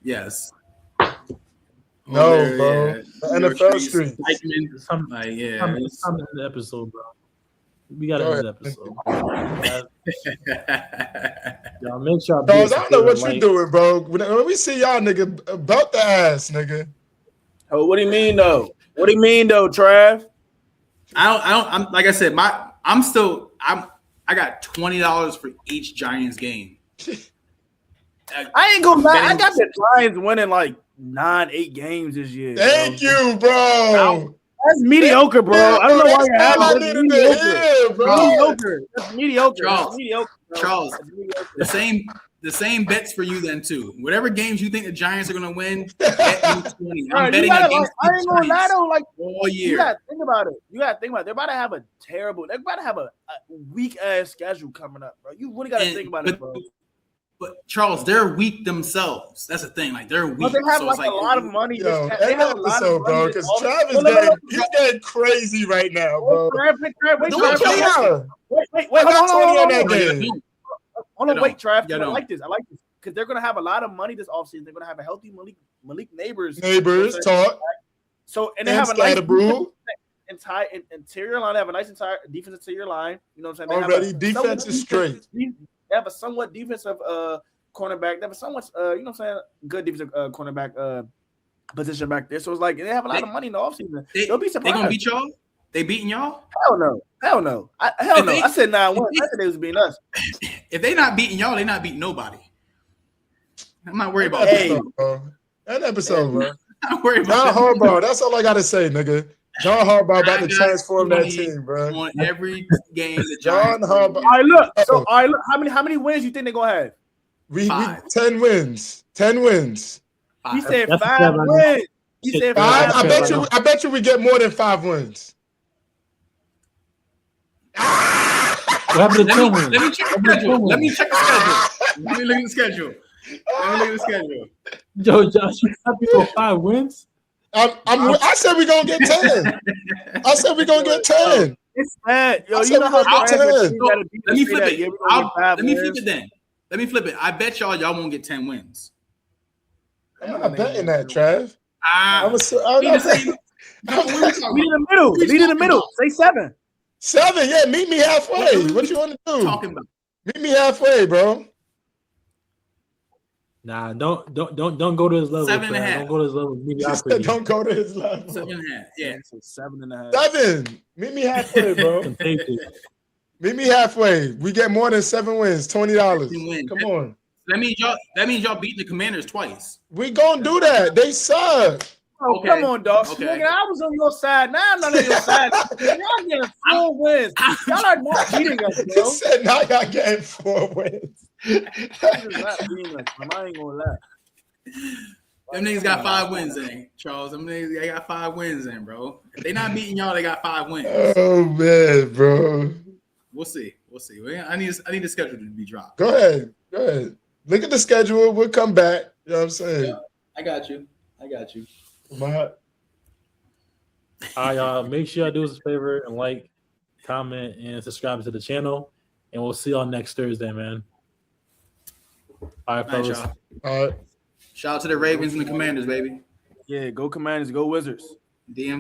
Yes. No, bro. The NFL Street. Something in the episode, bro. We got to end the episode. Y'all make sure. I don't know what you're doing, bro. When we see y'all, nigga, belt the ass, nigga. Oh, what do you mean, though? What do you mean, though, Trav? I'm like I said, I got $20 for each Giants game. I ain't gonna lie. I got the Giants winning like 9-8 games this year. Thank you, bro. That's mediocre, bro. I don't know why you're having mediocre, bro. Mediocre. That's mediocre. Charles, the same bets for you then too. Whatever games you think the Giants are gonna win, bet me 20. I'm betting against I ain't gonna lie though, like all year. You gotta think about it. They're about to have a weak ass schedule coming up, bro. You really gotta think about it, bro. But Charles, they're weak themselves. That's the thing. Like they're weak. But they have a lot of money. They have a lot of money, bro. Because Travis he's getting crazy right now, bro. Wait, hold on, wait, Trav. I like this because they're gonna have a lot of money this offseason. They're gonna have a healthy Malik Neighbors talk. So and they have a nice interior line. They have a nice entire defensive interior line. You know what I'm saying? Already defense is straight. They have a somewhat defensive cornerback. They have a somewhat you know what I'm saying, good defensive cornerback position back there. So it's like they have a lot of money in the offseason. They'll be surprised. They gonna beat y'all? They beating y'all? Hell no. I said 9-1. I said they was beating us. If they not beating y'all, they not beating nobody. I'm not worried about that episode, bro. I'm not worried about Not Harbaugh. That's all I gotta say, nigga. John Harbaugh about to I got transform that 20 team, bro. on every game. The John Giants Harbaugh. All right, look. So, all right, look. How many wins you think they're gonna have? We 5. 10 wins. 10 wins. He 5. said That's 5 fair, man. wins. He Shit, said fair. 5. five That's wins. fair. I bet you we get more than 5 wins. What happened to 10 wins? Let me check the schedule. Let me check the schedule. Let me look at the schedule. Let me look at the schedule. Yo, Josh, you happy for 5 wins? I said we're gonna get 10. I said we're gonna get 10. It's bad. Yo, I you said know we how gonna get trash 10. So, let me flip it. Yeah, we're gonna get 5 Let me flip wins. it then. Let me flip it. I bet y'all won't get 10 wins. I'm not betting that, Trav. I'm the same. Lead in the middle. Lead in the middle. Say 7. 7, yeah. Meet me halfway. What you want to do? Talking about. Meet me halfway, bro. Nah, don't go to his level. 7.5. Don't go to his level. Don't go to his level. 7.5. Yeah. 7.5. 7. Meet me halfway, bro. Meet me halfway. We get more than 7 wins. $20. Come on. That means y'all beat the Commanders twice. We gonna do that. They suck. Oh, Okay. come on, dog. Okay. Nigga, I was on your side. Now I'm not on your side. Y'all getting 4 wins. Y'all are not beating us, He bro. said now y'all getting 4 wins. Y'all is not beating us, man. I ain't gonna lie. Them niggas got 5 wins in, Charles. Them niggas they got 5 wins in, bro. If they not beating y'all, they got 5 wins. Oh man, bro. We'll see. I need the schedule to be dropped. Go ahead. Look at the schedule. We'll come back. You know what I'm saying? Yeah, I got you. My, All right, y'all. Make sure y'all do us a favor and like, comment, and subscribe to the channel. And we'll see y'all next Thursday, man. All right, fellas. Y'all. all right. Shout out to the Ravens and the Commanders, baby. Yeah, go Commanders, go Wizards. DM